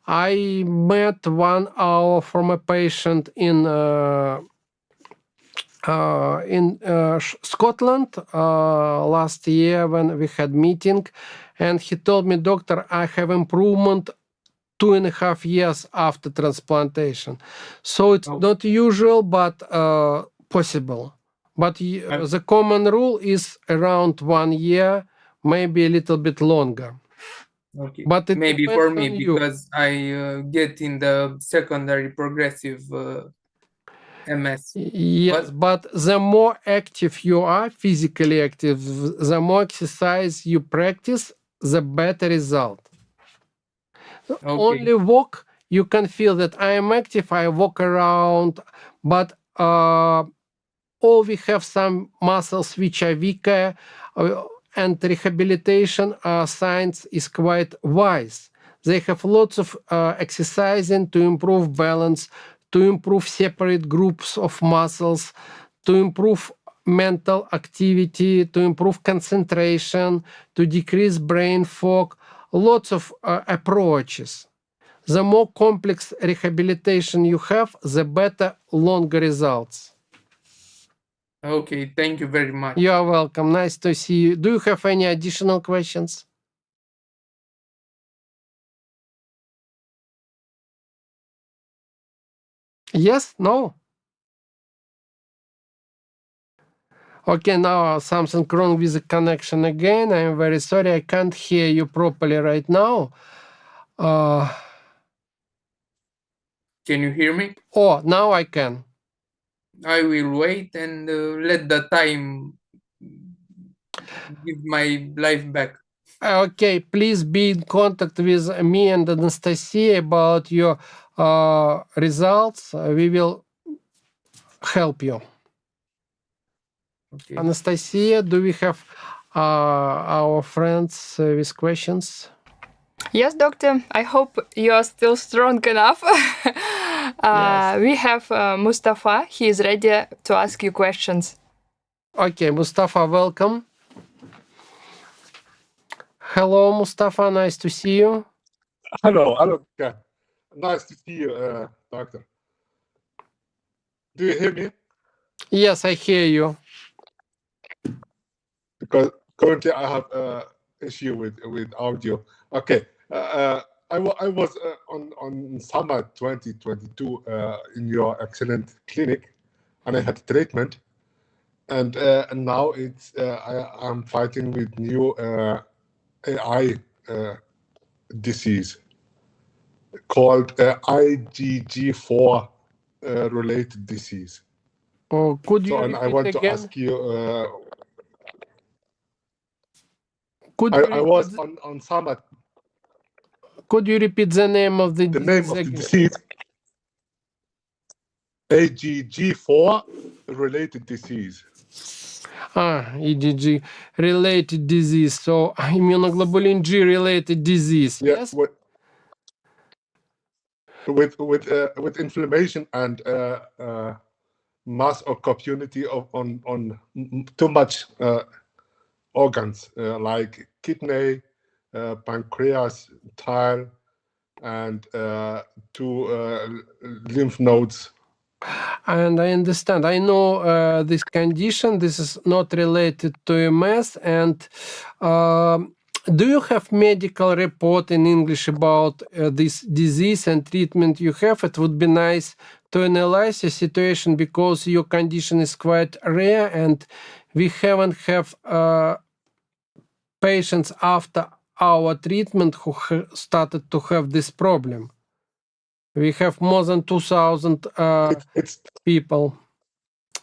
I met 1 hour from a patient in Scotland last year when we had meeting, and he told me, "Doctor, I have improvement 2.5 years after transplantation." So it's not usual, but possible. But the common rule is around 1 year, maybe a little bit longer. Okay. But it maybe depends for me on you. because I get in the secondary progressive MS. Yes, but the more active you are, physically active, the more exercise you practice, the better result. Okay. Only walk, you can feel that I am active, I walk around, but or we have some muscles which are weaker, and rehabilitation science is quite wise. They have lots of exercising to improve balance, to improve separate groups of muscles, to improve mental activity, to improve concentration, to decrease brain fog, lots of approaches. The more complex rehabilitation you have, the better longer results. Okay, thank you very much. You are welcome. Nice to see you. Do you have any additional questions? Yes? No? Okay, now something wrong with the connection again. I'm very sorry. I can't hear you properly right now. Can you hear me? Oh, now I can. I will wait and let the time give my life back. Okay, please be in contact with me and Anastasia about your results. We will help you. Okay. Anastasia, do we have our friends with questions? Yes, doctor. I hope you are still strong enough. Yes. We have Mustafa. He is ready to ask you questions. Okay, Mustafa, welcome. Hello, Mustafa. Nice to see you. Hello. Okay. Nice to see you, doctor. Do you hear me? Yes, I hear you. Because currently I have an issue with audio. Okay. I was on summer 2022 in your excellent clinic, and I had treatment, and now it's I'm fighting with new AI disease called IgG4 related disease. Oh, could you and I repeat want again? to ask you. I was on summer. Could you repeat the name of the name of the disease? IgG4 related disease. EDG related disease. So immunoglobulin G related disease. Yeah, yes. With inflammation and mass or community on too much organs like kidney, pancreas, thyroid, and two lymph nodes. And I understand. I know this condition. This is not related to MS. And do you have medical report in English about this disease and treatment you have? It would be nice to analyze your situation because your condition is quite rare and we haven't have patients after our treatment who started to have this problem. We have more than 2,000 people.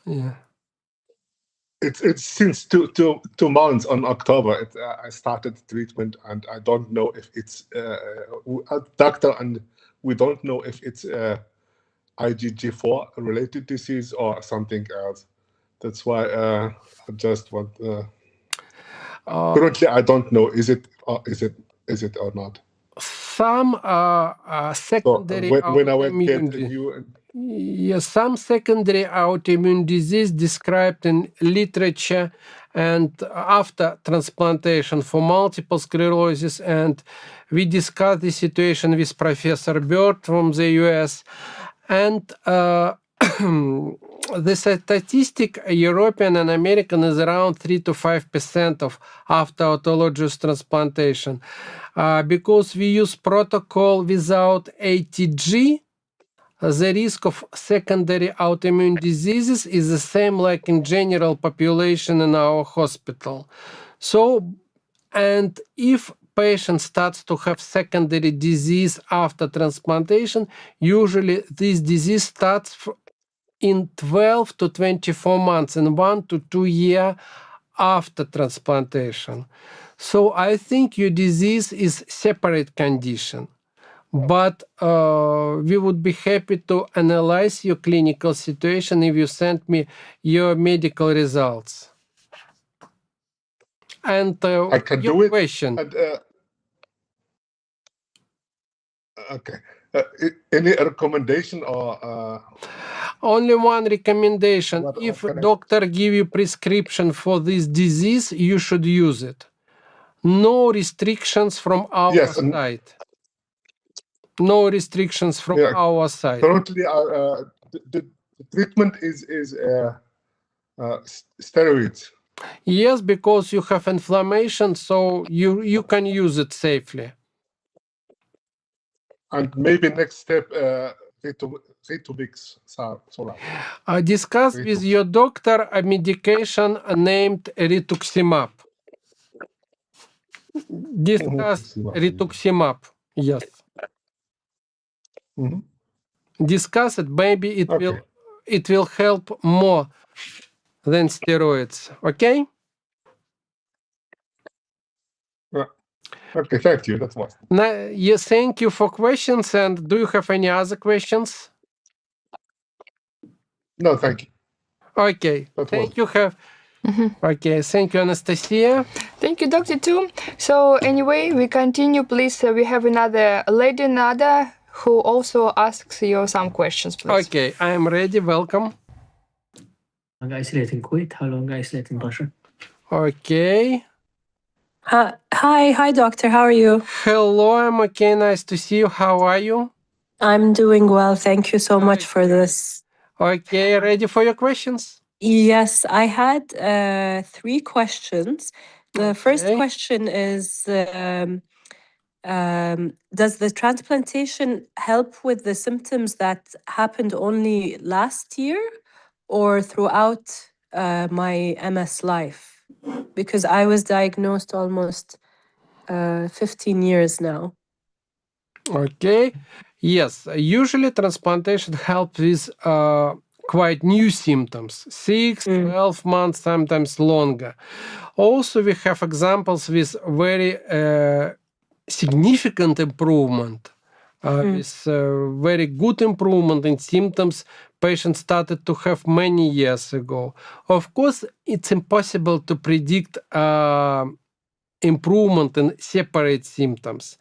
Yeah. It's since two months on October. I started treatment, and I don't know if it's a doctor, and we don't know if it's IgG4 related disease or something else. That's why I just want. Currently, I don't know. Is it or not? Some secondary autoimmune yes, some secondary autoimmune disease described in literature and after transplantation for multiple sclerosis, and we discussed the situation with Professor Bird from the US, and the statistic European and American is around 3 to 5% of after autologous transplantation. Because we use protocol without ATG, the risk of secondary autoimmune diseases is the same like in general population in our hospital. So, and if patient starts to have secondary disease after transplantation, usually this disease starts in 12 to 24 months, in 1 to 2 years after transplantation. So I think your disease is separate condition, but we would be happy to analyze your clinical situation if you send me your medical results. And I can your do it. question. And, okay. Any recommendation or? Only one recommendation. What If can I- doctor give you prescription for this disease, you should use it. No restrictions from our Yes, side. No restrictions from our side. Currently, the treatment is steroids. Yes, because you have inflammation, so you can use it safely. And maybe next step, 3 to weeks. Discuss with your doctor a medication named Rituximab. Discuss Rituximab. Yes. Discuss it. Maybe it will help more than steroids. Okay. Okay, thank you. That's one. Yes, thank you for questions. And do you have any other questions? No, thank you. Okay, thank you. Okay, thank you, Anastasia. Thank you, Dr. Tu. So anyway, we continue. Please, we have another lady, Nada, who also asks you some questions, please. Okay, I am ready. Welcome. Isolate in Kuwait. How long isolate in Russia? Okay. Hi, doctor. How are you? Hello, I'm okay. Nice to see you. How are you? I'm doing well. Thank you so much for this. Okay, ready for your questions? Yes, I had 3 questions. The first question is, does the transplantation help with the symptoms that happened only last year or throughout my MS life? Because I was diagnosed almost 15 years now. Okay. Yes, usually transplantation helps with quite new symptoms, 6, 12 months, sometimes longer. Also, we have examples with very significant improvement, with very good improvement in symptoms patients started to have many years ago. Of course, it's impossible to predict improvement in separate symptoms.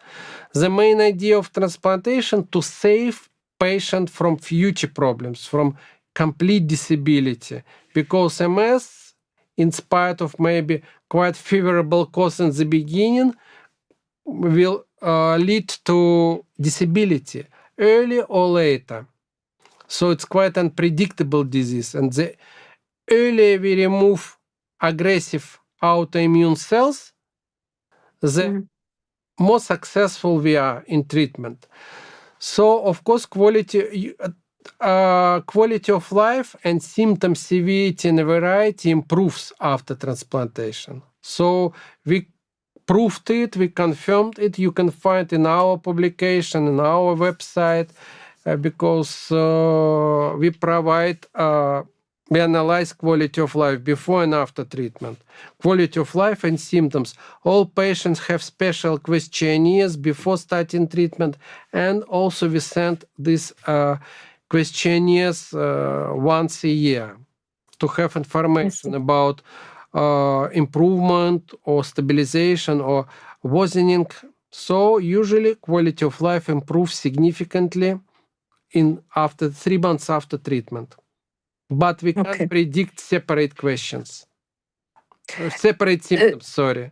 The main idea of transplantation to save patient from future problems, from complete disability, because MS, in spite of maybe quite favorable cause in the beginning, will lead to disability early or later. So it's quite unpredictable disease, and the earlier we remove aggressive autoimmune cells, the more successful we are in treatment. So, of course, quality of life and symptom severity and variety improves after transplantation. So we proved it, we confirmed it. You can find in our publication, in our website, because we provide, we analyze quality of life before and after treatment. Quality of life and symptoms. All patients have special questionnaires before starting treatment, and also we send these questionnaires once a year to have information about improvement or stabilization or worsening. So usually quality of life improves significantly in after 3 months after treatment. But we can't predict separate questions. Separate symptoms, sorry.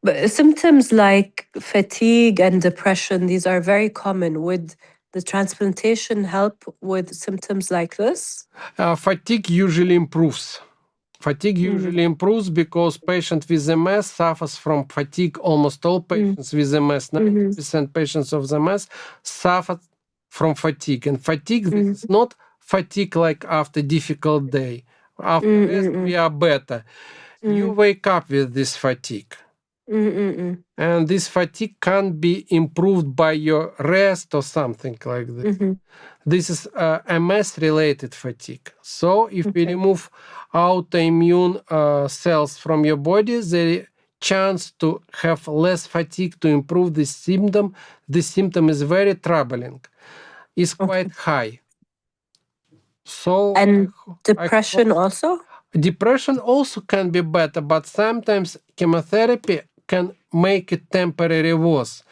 But symptoms like fatigue and depression, these are very common. Would the transplantation help with symptoms like this? Fatigue usually improves. Fatigue usually improves because patient with MS suffers from fatigue. Almost all patients with MS, 90% patients of the MS suffer from fatigue. And fatigue, this is not fatigue like after difficult day. After rest, we are better. You wake up with this fatigue. And this fatigue can't be improved by your rest or something like this. This is MS-related fatigue. So if we remove autoimmune cells from your body, the chance to have less fatigue to improve this symptom is very troubling. It's quite high. So and depression also? Depression also can be better, but sometimes chemotherapy can make it temporary worse.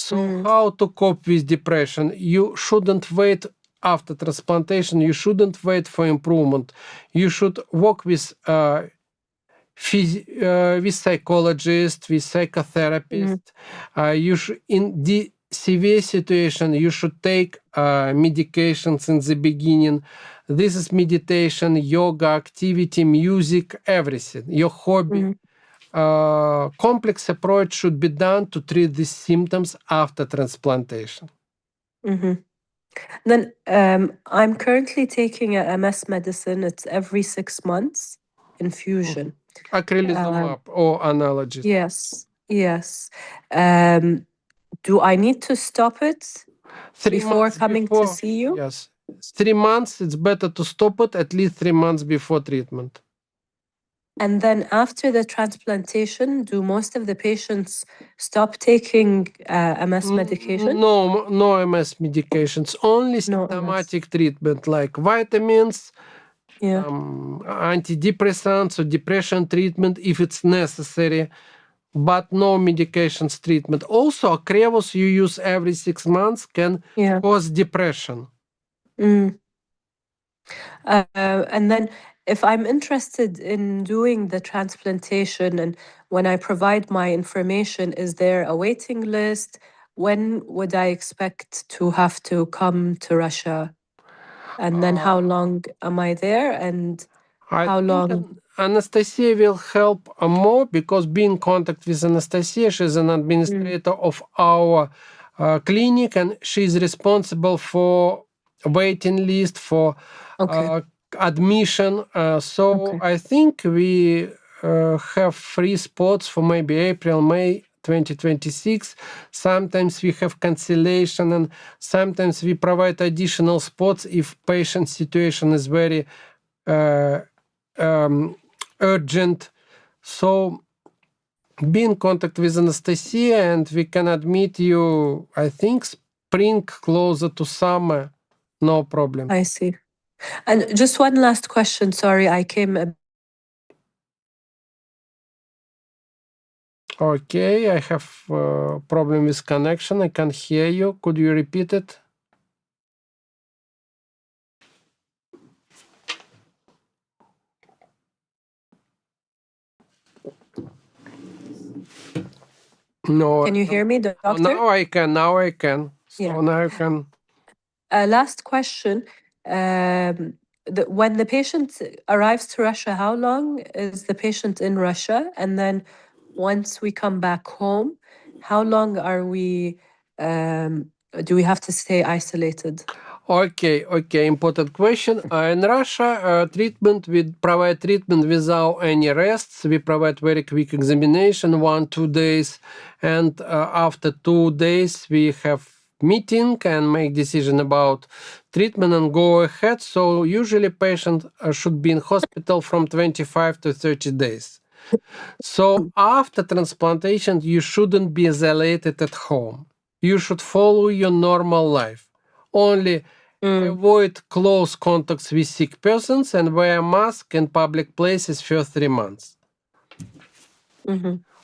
So how to cope with depression? You shouldn't wait after transplantation. You shouldn't wait for improvement. You should work with psychologist, with psychotherapist. You should, in the severe situation, you should take medications in the beginning. This is meditation, yoga, activity, music, everything, your hobby. Complex approach should be done to treat these symptoms after transplantation. Then I'm currently taking a MS medicine. It's every 6 months infusion. Acrelizumab or analogies. Yes. Do I need to stop it before coming to see you? Yes. 3 months, it's better to stop it at least 3 months before treatment. And then after the transplantation, do most of the patients stop taking MS medication? No MS medications, only symptomatic treatment like vitamins, antidepressants or depression treatment if it's necessary, but no medications treatment. Also, Ocrevus you use every 6 months can cause depression. And then if I'm interested in doing the transplantation and when I provide my information, is there a waiting list? When would I expect to have to come to Russia? And then how long am I there? And how long? Anastasia will help more because being in contact with Anastasia, she's an administrator of our clinic and she's responsible for waiting list, for admission. So I think we have free spots for maybe April, May 2026. Sometimes we have cancellation and sometimes we provide additional spots if patient situation is very urgent. So be in contact with Anastasia and we can admit you, I think, spring closer to summer. No problem. I see. And just one last question. Sorry, I came. Okay, I have a problem with connection. I can't hear you. Could you repeat it? No. Can you hear me, doctor? Now I can. Now I can. So now I can. Last question. When the patient arrives to Russia, how long is the patient in Russia? And then once we come back home, how long are we? Do we have to stay isolated? Okay, important question. In Russia, we provide treatment without any rests. We provide very quick examination, 1-2 days, and after 2 days we have meeting and make decision about treatment and go ahead. So usually patient should be in hospital from 25 to 30 days. So after transplantation, you shouldn't be isolated at home. You should follow your normal life. Only avoid close contacts with sick persons and wear a mask in public places for 3 months.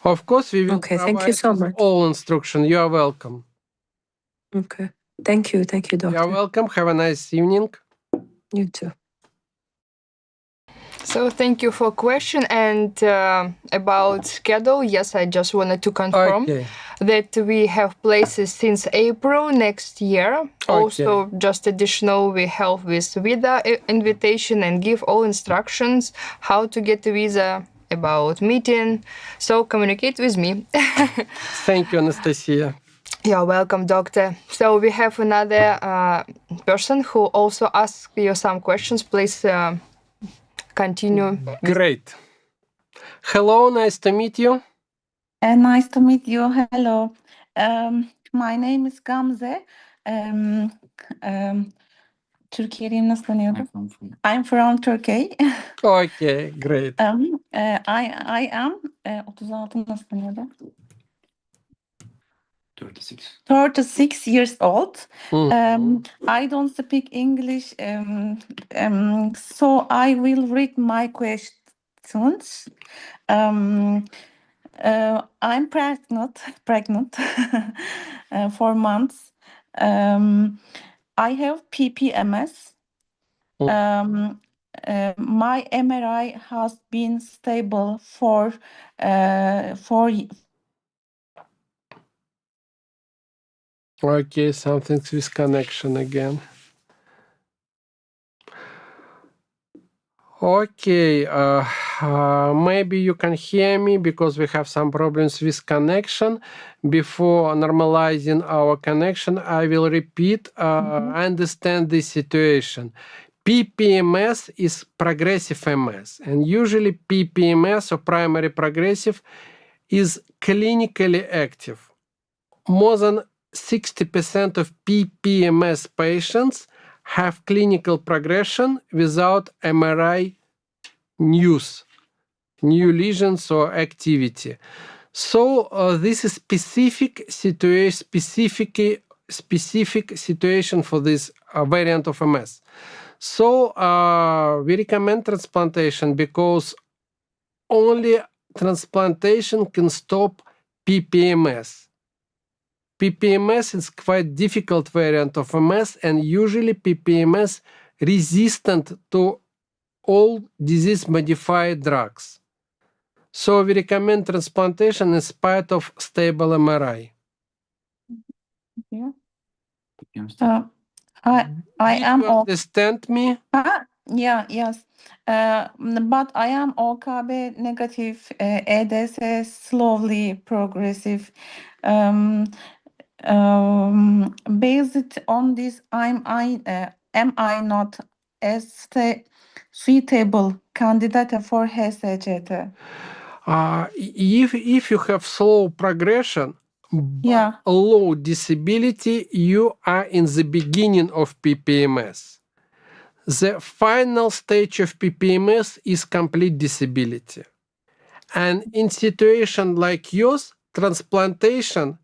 Of course, we will provide thank you so much. all instruction. You are welcome. Okay. Thank you, doctor. You are welcome. Have a nice evening. You too. So thank you for question and about schedule. Yes, I just wanted to confirm that we have places since April next year. Also, just additional, we help with visa invitation and give all instructions how to get the visa, about meeting. So communicate with me. Thank you, Anastasia. You're welcome, doctor. So we have another person who also asked you some questions. Please continue. Great. Hello, nice to meet you. Nice to meet you. Hello. My name is Gamze. Türkiye'liyim, nasıl tanıyordum? I'm from Turkey. Okay, great. I am 36 nasıl tanıyordum? 36 years old. I don't speak English, so I will read my questions. I'm pregnant 4 months. I have PPMS. My MRI has been stable for 4. Okay, something's with connection again. Okay, maybe you can hear me because we have some problems with connection. Before normalizing our connection, I will repeat. I understand this situation. PPMS is progressive MS, and usually PPMS or primary progressive is clinically active. More than 60% of PPMS patients have clinical progression without MRI new lesions or activity. So this is specific situation for this variant of MS. So we recommend transplantation because only transplantation can stop PPMS. PPMS is quite difficult variant of MS, and usually PPMS resistant to all disease-modified drugs. So we recommend transplantation in spite of stable MRI. Yeah. I am. You understand me? Yeah, yes. But I am OKB negative, EDSS slowly progressive. Based on this, am I not a suitable candidate for HSCT? If you have slow progression, but low disability, you are in the beginning of PPMS. The final stage of PPMS is complete disability. And in situation like yours, transplantation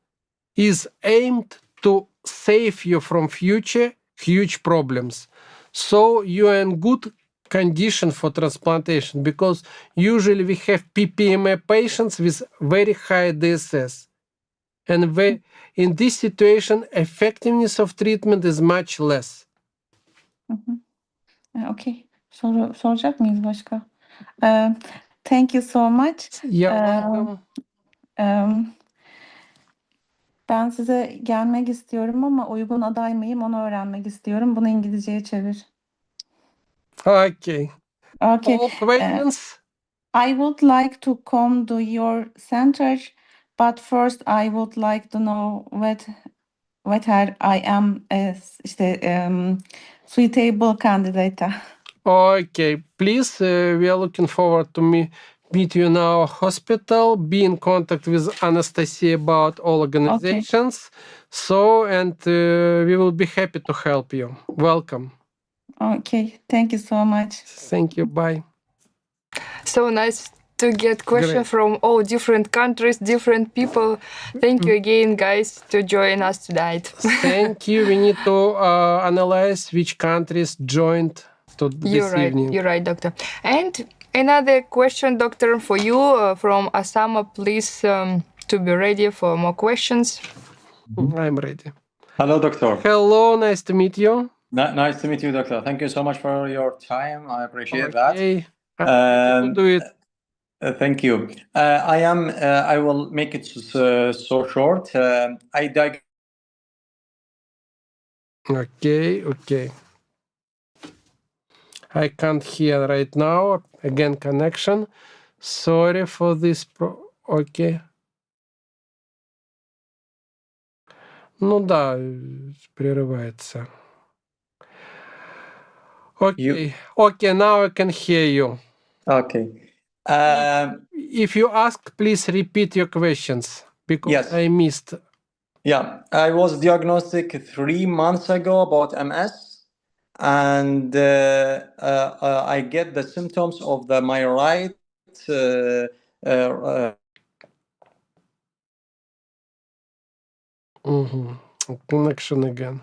is aimed to save you from future huge problems. So you are in good condition for transplantation because usually we have PPMS patients with very high DSS. And in this situation, effectiveness of treatment is much less. Okay. Soracak mıyız başka? Thank you so much. You're welcome. Ben size gelmek istiyorum ama uygun aday mıyım onu öğrenmek istiyorum. Bunu İngilizceye çevir. Okay. Okay. All questions? I would like to come to your center, but first I would like to know whether I am a suitable candidate. Okay, please, we are looking forward to meet you in our hospital, be in contact with Anastasia about all organizations. So, and we will be happy to help you. Welcome. Okay, thank you so much. Thank you, bye. So nice to get questions from all different countries, different people. Thank you again, guys, to join us tonight. Thank you. We need to analyze which countries joined to this evening. You're right, doctor. And another question, doctor, for you from Asama. Please to be ready for more questions. I'm ready. Hello, doctor. Hello, nice to meet you. Nice to meet you, doctor. Thank you so much for your time. I appreciate that. To do it. Thank you. I will make it so short. Okay. I can't hear right now. Again, connection. Sorry for this. Okay. Ну да, прерывается. Okay, now I can hear you. Okay. If you ask, please repeat your questions because I missed. Yeah, I was diagnosed 3 months ago about MS, and I get the symptoms of my right Connection again.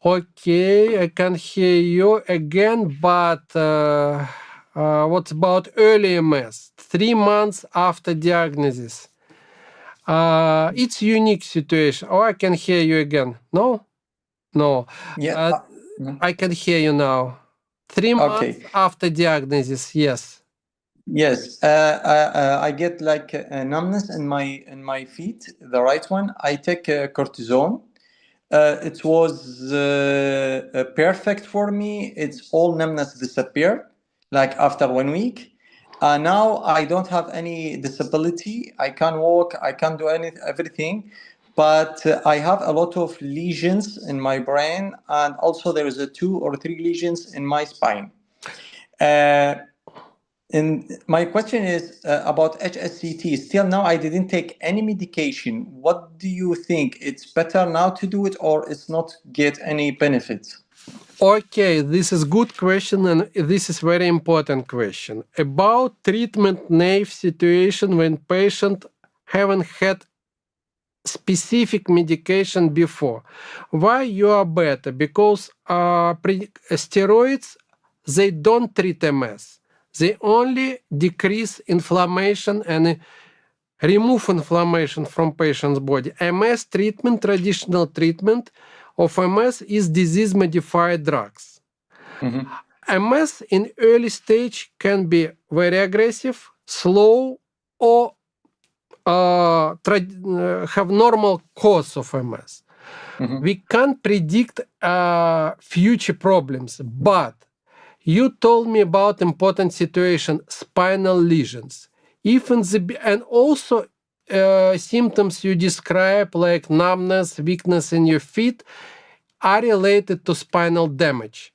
Okay, I can hear you again, but what about early MS? 3 months after diagnosis. It's unique situation. Oh, I can hear you again. No? No. Yeah. I can hear you now. 3 months after diagnosis, yes. Yes, I get like a numbness in my feet, the right one. I take cortisone. It was perfect for me. It's all numbness disappeared like after 1 week. Now I don't have any disability. I can walk. I can do everything, but I have a lot of lesions in my brain, and also there is 2 or 3 lesions in my spine. And my question is about HSCT. Still now, I didn't take any medication. What do you think? It's better now to do it, or it's not get any benefits? Okay, this is good question, and this is very important question. About treatment-naive situation when patient haven't had specific medication before. Why you are better? Because steroids, they don't treat MS. They only decrease inflammation and remove inflammation from patient's body. MS treatment, traditional treatment of MS is disease-modified drugs. MS in early stage can be very aggressive, slow, or have normal course of MS. We can't predict future problems, but you told me about important situation, spinal lesions. If in the and also symptoms you describe like numbness, weakness in your feet are related to spinal damage.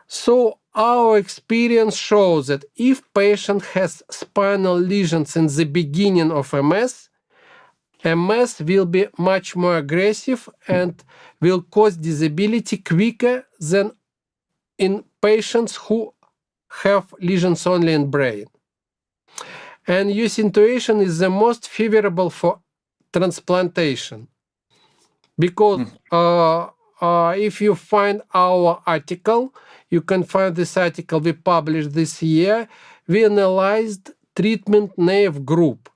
So our experience shows that if patient has spinal lesions in the beginning of MS, MS will be much more aggressive and will cause disability quicker than in patients who have lesions only in brain. And your situation is the most favorable for transplantation. Because if you find our article, you can find this article we published this year. We analyzed treatment-naive group.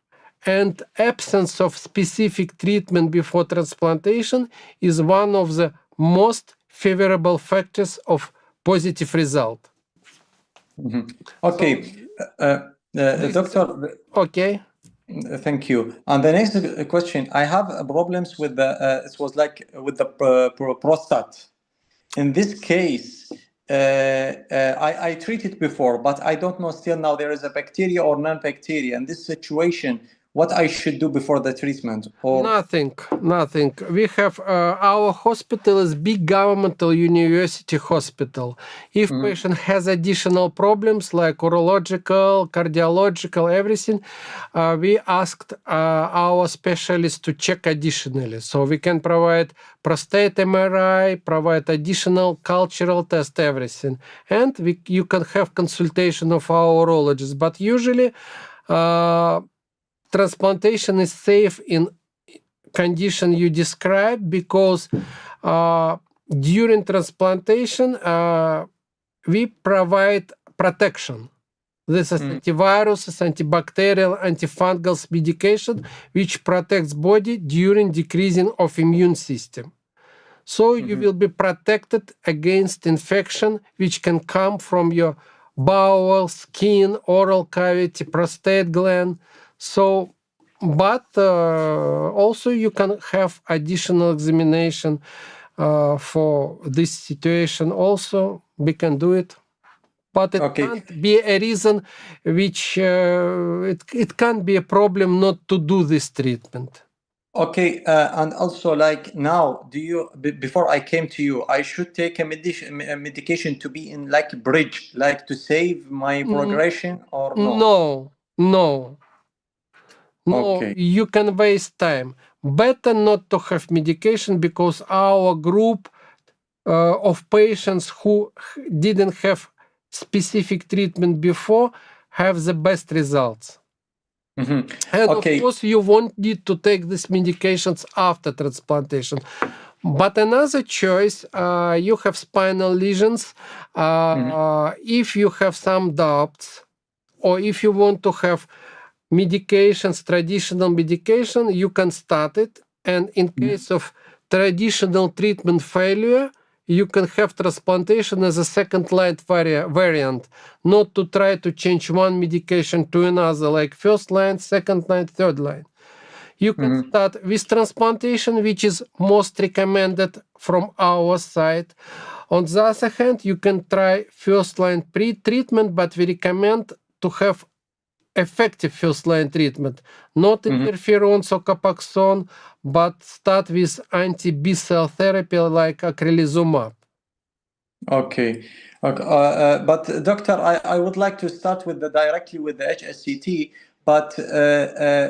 And absence of specific treatment before transplantation is one of the most favorable factors of positive result. Okay, doctor. Okay. Thank you. And the next question, I have problems with the. It was like with the prostate. In this case, I treated before, but I don't know still now there is a bacteria or non-bacteria. In this situation, what I should do before the treatment? Or nothing. We have our hospital is big governmental university hospital. If patient has additional problems like urological, cardiological, everything, we asked our specialists to check additionally. So we can provide prostate MRI, provide additional cultural test, everything. And you can have consultation of our urologist. But usually, transplantation is safe in condition you described because during transplantation we provide protection. This is antiviruses, antibacterial, antifungal medication which protects body during decreasing of immune system. So you will be protected against infection which can come from your bowel, skin, oral cavity, prostate gland. So, but also you can have additional examination for this situation also. We can do it. But it can't be a reason which, it can't be a problem not to do this treatment. Okay, and also like now, do you, before I came to you, I should take a medication to be in like bridge, like to save my progression or no? No, you can waste time. Better not to have medication because our group of patients who didn't have specific treatment before have the best results. And of course, you won't need to take these medications after transplantation. But another choice, you have spinal lesions. If you have some doubts, or if you want to have medications, traditional medication, you can start it. And in case of traditional treatment failure, you can have transplantation as a second-line variant, not to try to change one medication to another, like first line, second line, third line. You can start with transplantation, which is most recommended from our side. On the other hand, you can try first-line pre-treatment, but we recommend to have effective first-line treatment, not interferons or Copaxone, but start with anti-B cell therapy like acrelizumab. Okay. But doctor, I would like to start with directly with the HSCT, but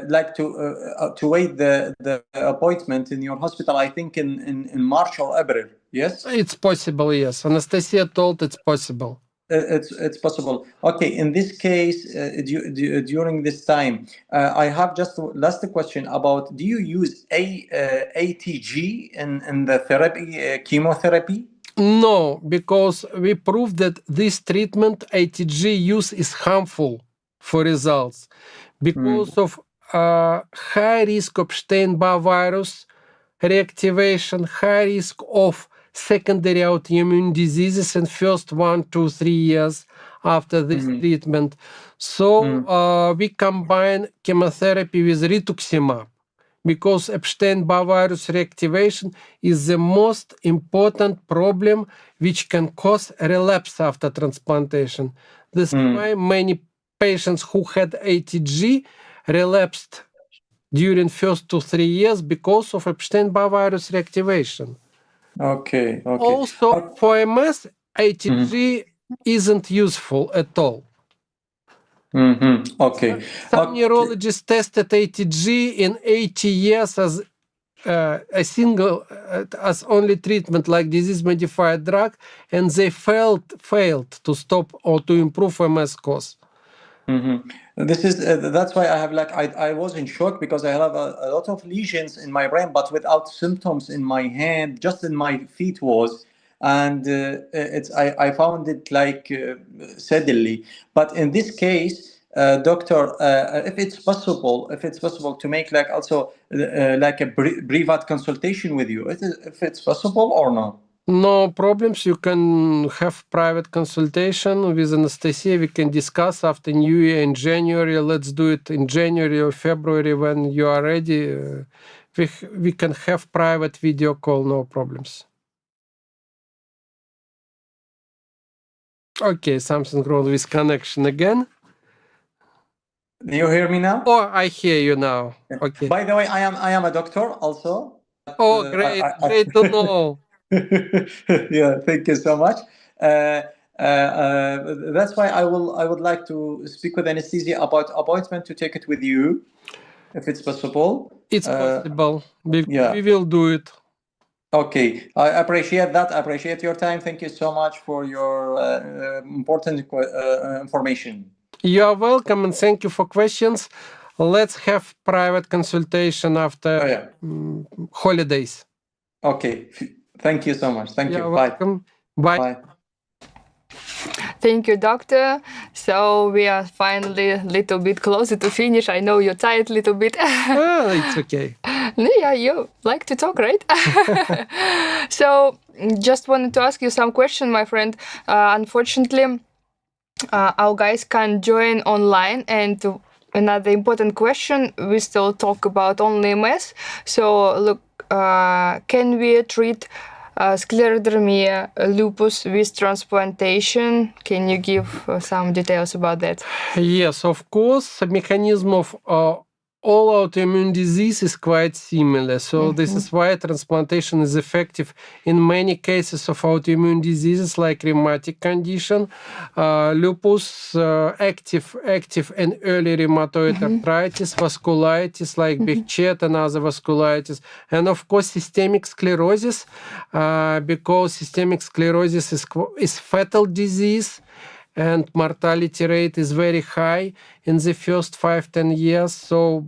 like to wait the appointment in your hospital, I think in March or April, yes? It's possible, yes. Anastasia told it's possible. It's possible. Okay, in this case, during this time, I have just last question about, do you use ATG in the therapy, chemotherapy? No, because we proved that this treatment, ATG use, is harmful for results because of high risk of Epstein-Barr virus reactivation, high risk of secondary autoimmune diseases in first 1, 2, 3 years after this treatment. So we combine chemotherapy with Rituximab because Epstein-Barr virus reactivation is the most important problem which can cause relapse after transplantation. This is why many patients who had ATG relapsed during first 2, 3 years because of Epstein-Barr virus reactivation. Okay. Also, for MS, ATG isn't useful at all. Okay. Some neurologists tested ATG in 80 years as a single, as only treatment like disease-modified drug, and they failed to stop or to improve MS cause. This is that's why I have I was in shock because I have a lot of lesions in my brain, but without symptoms in my hand, just in my feet was, and I found it suddenly. But in this case, doctor, if it's possible to make also a private consultation with you, if it's possible or no. No problems. You can have private consultation with Anastasia. We can discuss after New Year in January. Let's do it in January or February when you are ready. We can have private video call, no problems. Okay, something wrong with connection again. Do you hear me now? Oh, I hear you now. Okay. By the way, I am a doctor also. Oh, great to know. Yeah, thank you so much. That's why I would like to speak with anesthesia about appointment to take it with you, if it's possible. It's possible. We will do it. Okay, I appreciate that. I appreciate your time. Thank you so much for your important information. You are welcome, and thank you for questions. Let's have private consultation after holidays. Okay. Thank you so much. Thank you. You're welcome. Bye. Thank you, doctor. So we are finally a little bit closer to finish. I know you're tired a little bit. It's okay. Yeah, you like to talk, right? So just wanted to ask you some question, my friend. Unfortunately, our guys can't join online, and another important question, we still talk about only MS. So look, can we treat sclerodermia, lupus with transplantation? Can you give some details about that? Yes, of course. The mechanism of all autoimmune disease is quite similar. So this is why transplantation is effective in many cases of autoimmune diseases like rheumatic condition, lupus, active and early rheumatoid arthritis, vasculitis like Behçet and other vasculitis, and of course systemic sclerosis, because systemic sclerosis is fatal disease, and mortality rate is very high in the first 5-10 years. So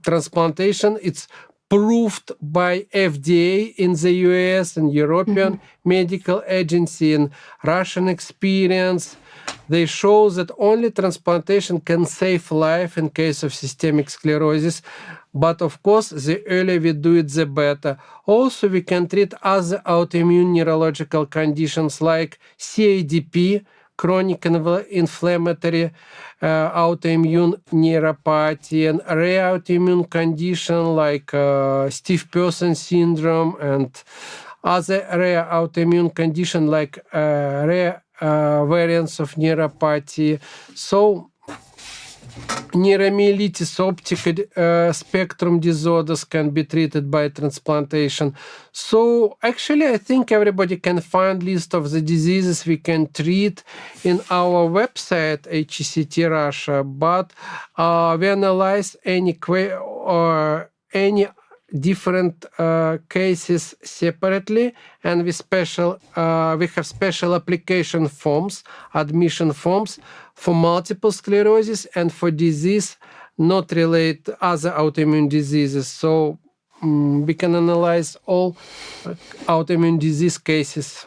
transplantation, it's approved by FDA in the US and European Medical Agency and Russian experience. They show that only transplantation can save life in case of systemic sclerosis. But of course, the earlier we do it, the better. Also, we can treat other autoimmune neurological conditions like CADP, chronic inflammatory autoimmune neuropathy, and rare autoimmune condition like stiff person syndrome and other rare autoimmune condition like rare variants of neuropathy. So neuromyelitis optica spectrum disorders can be treated by transplantation. So actually, I think everybody can find list of the diseases we can treat in our website, HSCT Russia, but we analyze any different cases separately, and we have special application forms, admission forms for multiple sclerosis and for disease not related other autoimmune diseases. So we can analyze all autoimmune disease cases.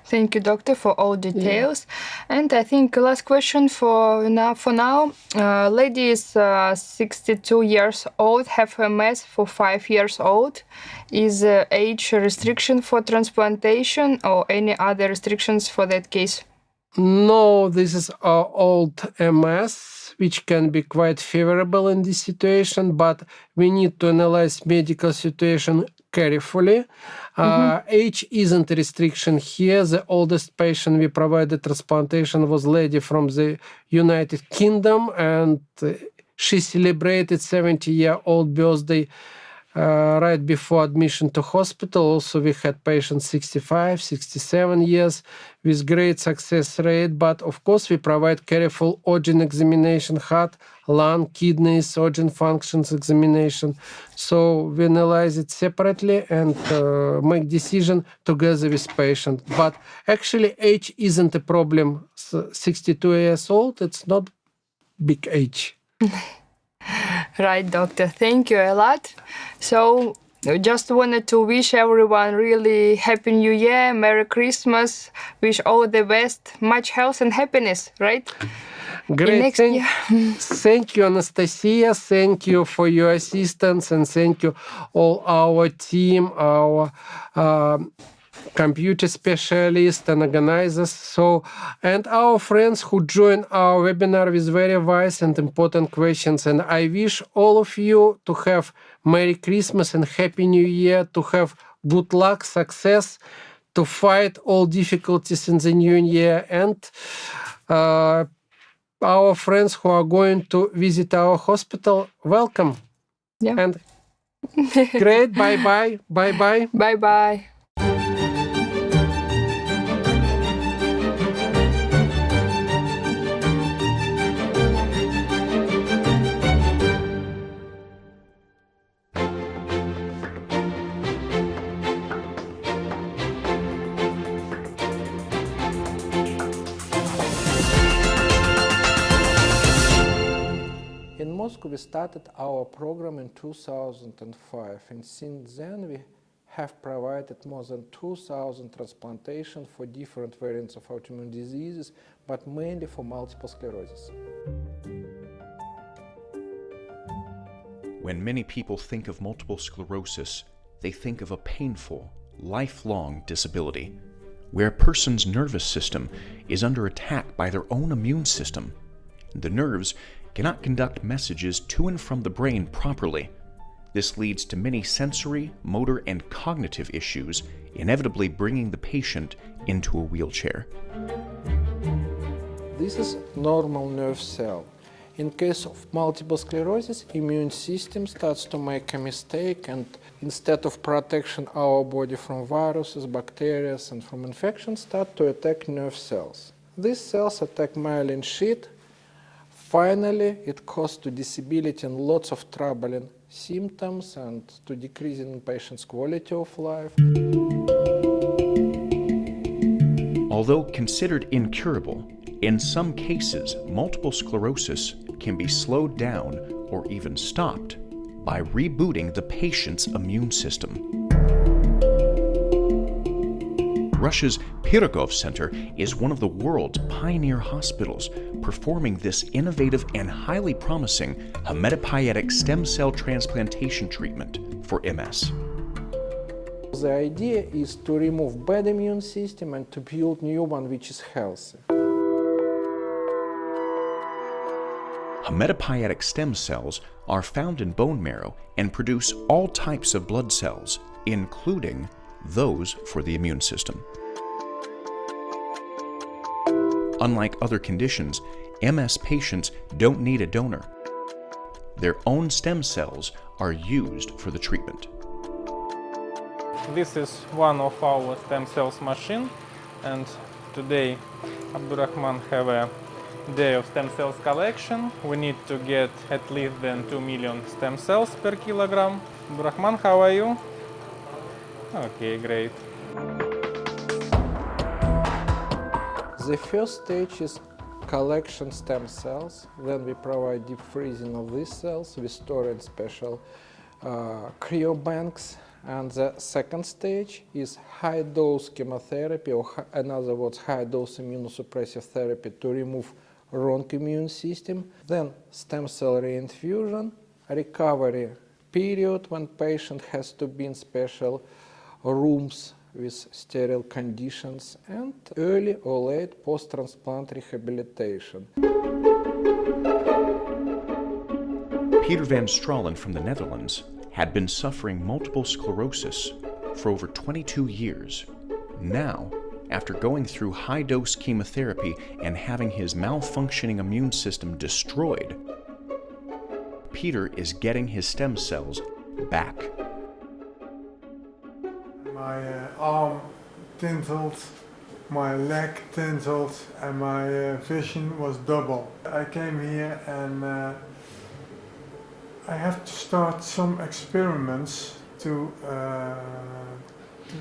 Thank you, doctor, for all details. And I think last question for now. Lady is 62 years old, have MS for 5 years old. Is age restriction for transplantation or any other restrictions for that case? No, this is old MS, which can be quite favorable in this situation, but we need to analyze medical situation carefully. Age isn't a restriction here. The oldest patient we provided transplantation was a lady from the United Kingdom, and she celebrated 70-year-old birthday right before admission to hospital. Also, we had patients 65, 67 years with great success rate. But of course, we provide careful organ examination, heart, lung, kidneys, organ functions examination. So we analyze it separately and make decision together with patient. But actually, age isn't a problem. 62 years old, it's not big age. Right, doctor. Thank you a lot. So, I just wanted to wish everyone really Happy New Year, Merry Christmas, wish all the best, much health and happiness, right? Great. Thank you, Anastasia. Thank you for your assistance, and thank you all our team, our computer specialists and organizers, and our friends who join our webinar with very wise and important questions. And I wish all of you to have Merry Christmas and Happy New Year, to have good luck, success, to fight all difficulties in the new year. And our friends who are going to visit our hospital, welcome. Yeah. And great. Bye-bye. Bye-bye. Bye-bye. In Moscow, we started our program in 2005, and since then we have provided more than 2,000 transplantations for different variants of autoimmune diseases, but mainly for multiple sclerosis. When many people think of multiple sclerosis, they think of a painful, lifelong disability, where a person's nervous system is under attack by their own immune system. The nerves cannot conduct messages to and from the brain properly. This leads to many sensory, motor, and cognitive issues, inevitably bringing the patient into a wheelchair. This is normal nerve cell. In case of multiple sclerosis, immune system starts to make a mistake, and instead of protection our body from viruses, bacteria, and from infections, start to attack nerve cells. These cells attack myelin sheath. Finally, it causes to disability and lots of troubling symptoms and to decreasing in patient's quality of life. Although considered incurable, in some cases, multiple sclerosis can be slowed down or even stopped by rebooting the patient's immune system. Russia's Pirogov Center is one of the world's pioneer hospitals performing this innovative and highly promising hematopoietic stem cell transplantation treatment for MS. The idea is to remove bad immune system and to build new one which is healthy. Hematopoietic stem cells are found in bone marrow and produce all types of blood cells, including those for the immune system. Unlike other conditions, MS patients don't need a donor. Their own stem cells are used for the treatment. This is one of our stem cells machine, and today Abdurrahman have a day of stem cells collection. We need to get at least 2 million stem cells per kilogram. Abdurrahman, how are you? Okay, great. The first stage is collection stem cells. Then we provide deep freezing of these cells. We store in special cryobanks. And the second stage is high-dose chemotherapy, or in other words, high-dose immunosuppressive therapy to remove wrong immune system. Then stem cell reinfusion, recovery period when patient has to be in special rooms with sterile conditions, and early or late post-transplant rehabilitation. Peter van Stralen from the Netherlands had been suffering multiple sclerosis for over 22 years. Now, after going through high-dose chemotherapy and having his malfunctioning immune system destroyed, Peter is getting his stem cells back. My arm tingled, my leg tingled, and my vision was double. I came here and I have to start some experiments to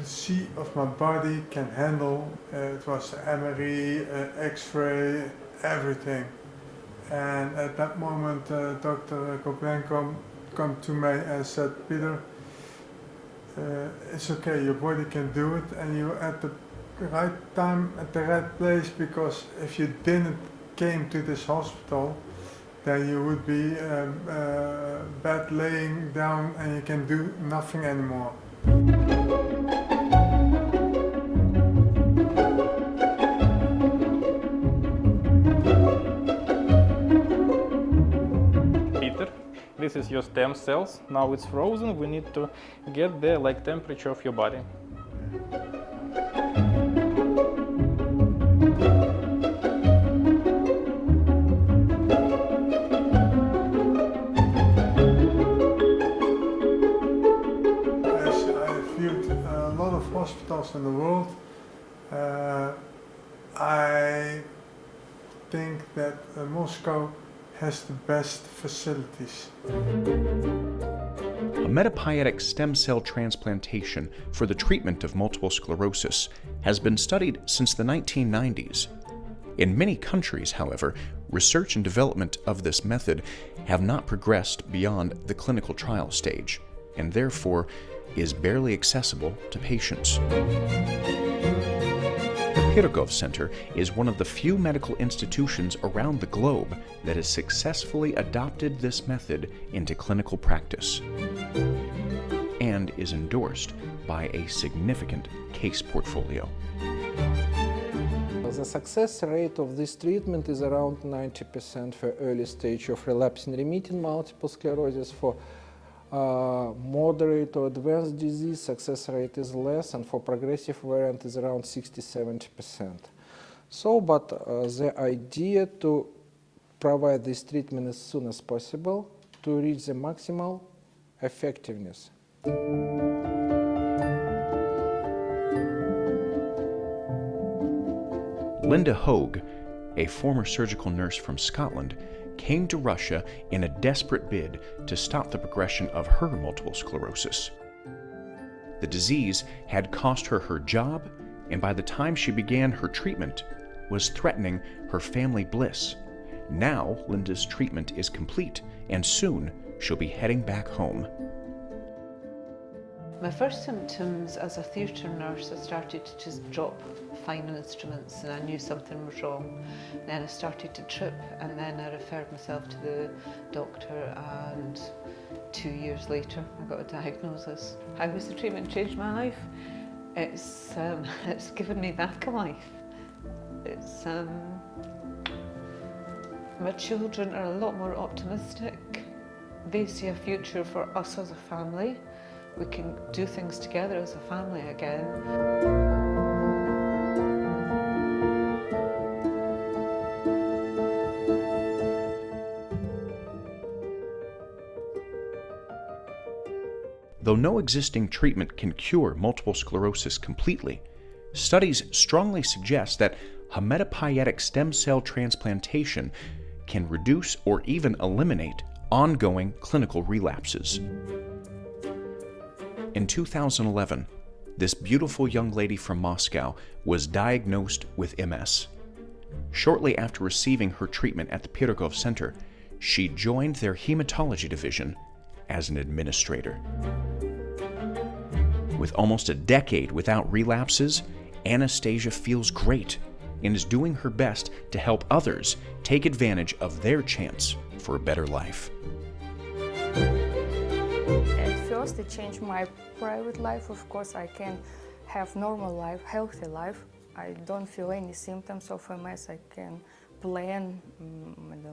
see if my body can handle. It was MRI, X-ray, everything. And at that moment, Dr. Gabapentin came to me and said, Peter, it's okay, your body can do it, and you're at the right time, at the right place, because if you didn't came to this hospital, then you would be bed laying down and you can do nothing anymore. Peter, this is your stem cells. Now it's frozen. We need to get the temperature of your body. Hospitals in the world. I think that Moscow has the best facilities. Hematopoietic stem cell transplantation for the treatment of multiple sclerosis has been studied since the 1990s. In many countries, however, research and development of this method have not progressed beyond the clinical trial stage, and therefore is barely accessible to patients. The Pirogov Center is one of the few medical institutions around the globe that has successfully adopted this method into clinical practice and is endorsed by a significant case portfolio. The success rate of this treatment is around 90% for early stage of relapsing remitting multiple sclerosis. For moderate or advanced disease, success rate is less, and for progressive variant is around 60–70%. So, but the idea to provide this treatment as soon as possible to reach the maximal effectiveness. Linda Hogue, a former surgical nurse from Scotland, came to Russia in a desperate bid to stop the progression of her multiple sclerosis. The disease had cost her her job, and by the time she began her treatment, was threatening her family bliss. Now, Linda's treatment is complete, and soon she'll be heading back home. My first symptoms as a theatre nurse, I started to just drop final instruments and I knew something was wrong. Then I started to trip and then I referred myself to the doctor, and 2 years later I got a diagnosis. How has the treatment changed my life? It's given me back a life. My children are a lot more optimistic. They see a future for us as a family. We can do things together as a family again. Though no existing treatment can cure multiple sclerosis completely, studies strongly suggest that hematopoietic stem cell transplantation can reduce or even eliminate ongoing clinical relapses. In 2011, this beautiful young lady from Moscow was diagnosed with MS. Shortly after receiving her treatment at the Pirogov Center, she joined their hematology division as an administrator. With almost a decade without relapses, Anastasia feels great and is doing her best to help others take advantage of their chance for a better life. At first, it changed my private life. Of course, I can have normal life, healthy life. I don't feel any symptoms of MS. I can plan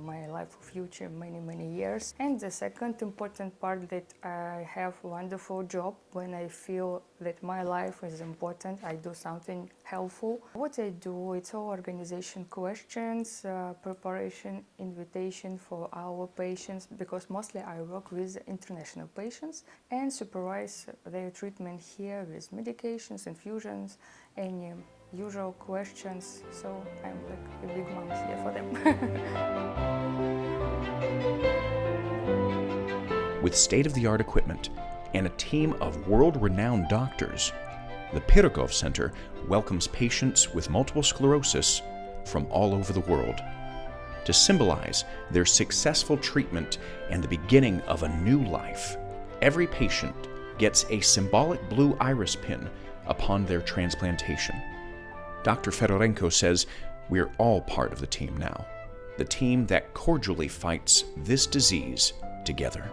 my life future many years. And the second important part, that I have a wonderful job. When I feel that my life is important, I do something helpful. What I do, it's all organization questions, preparation, invitation for our patients, because mostly I work with international patients and supervise their treatment here with medications, infusions, any usual questions, so I'm like a big mom here for them. With state-of-the-art equipment and a team of world-renowned doctors, the Pirogov Center welcomes patients with multiple sclerosis from all over the world. To symbolize their successful treatment and the beginning of a new life, every patient gets a symbolic blue iris pin upon their transplantation. Dr. Fedorenko says we're all part of the team now, the team that cordially fights this disease together.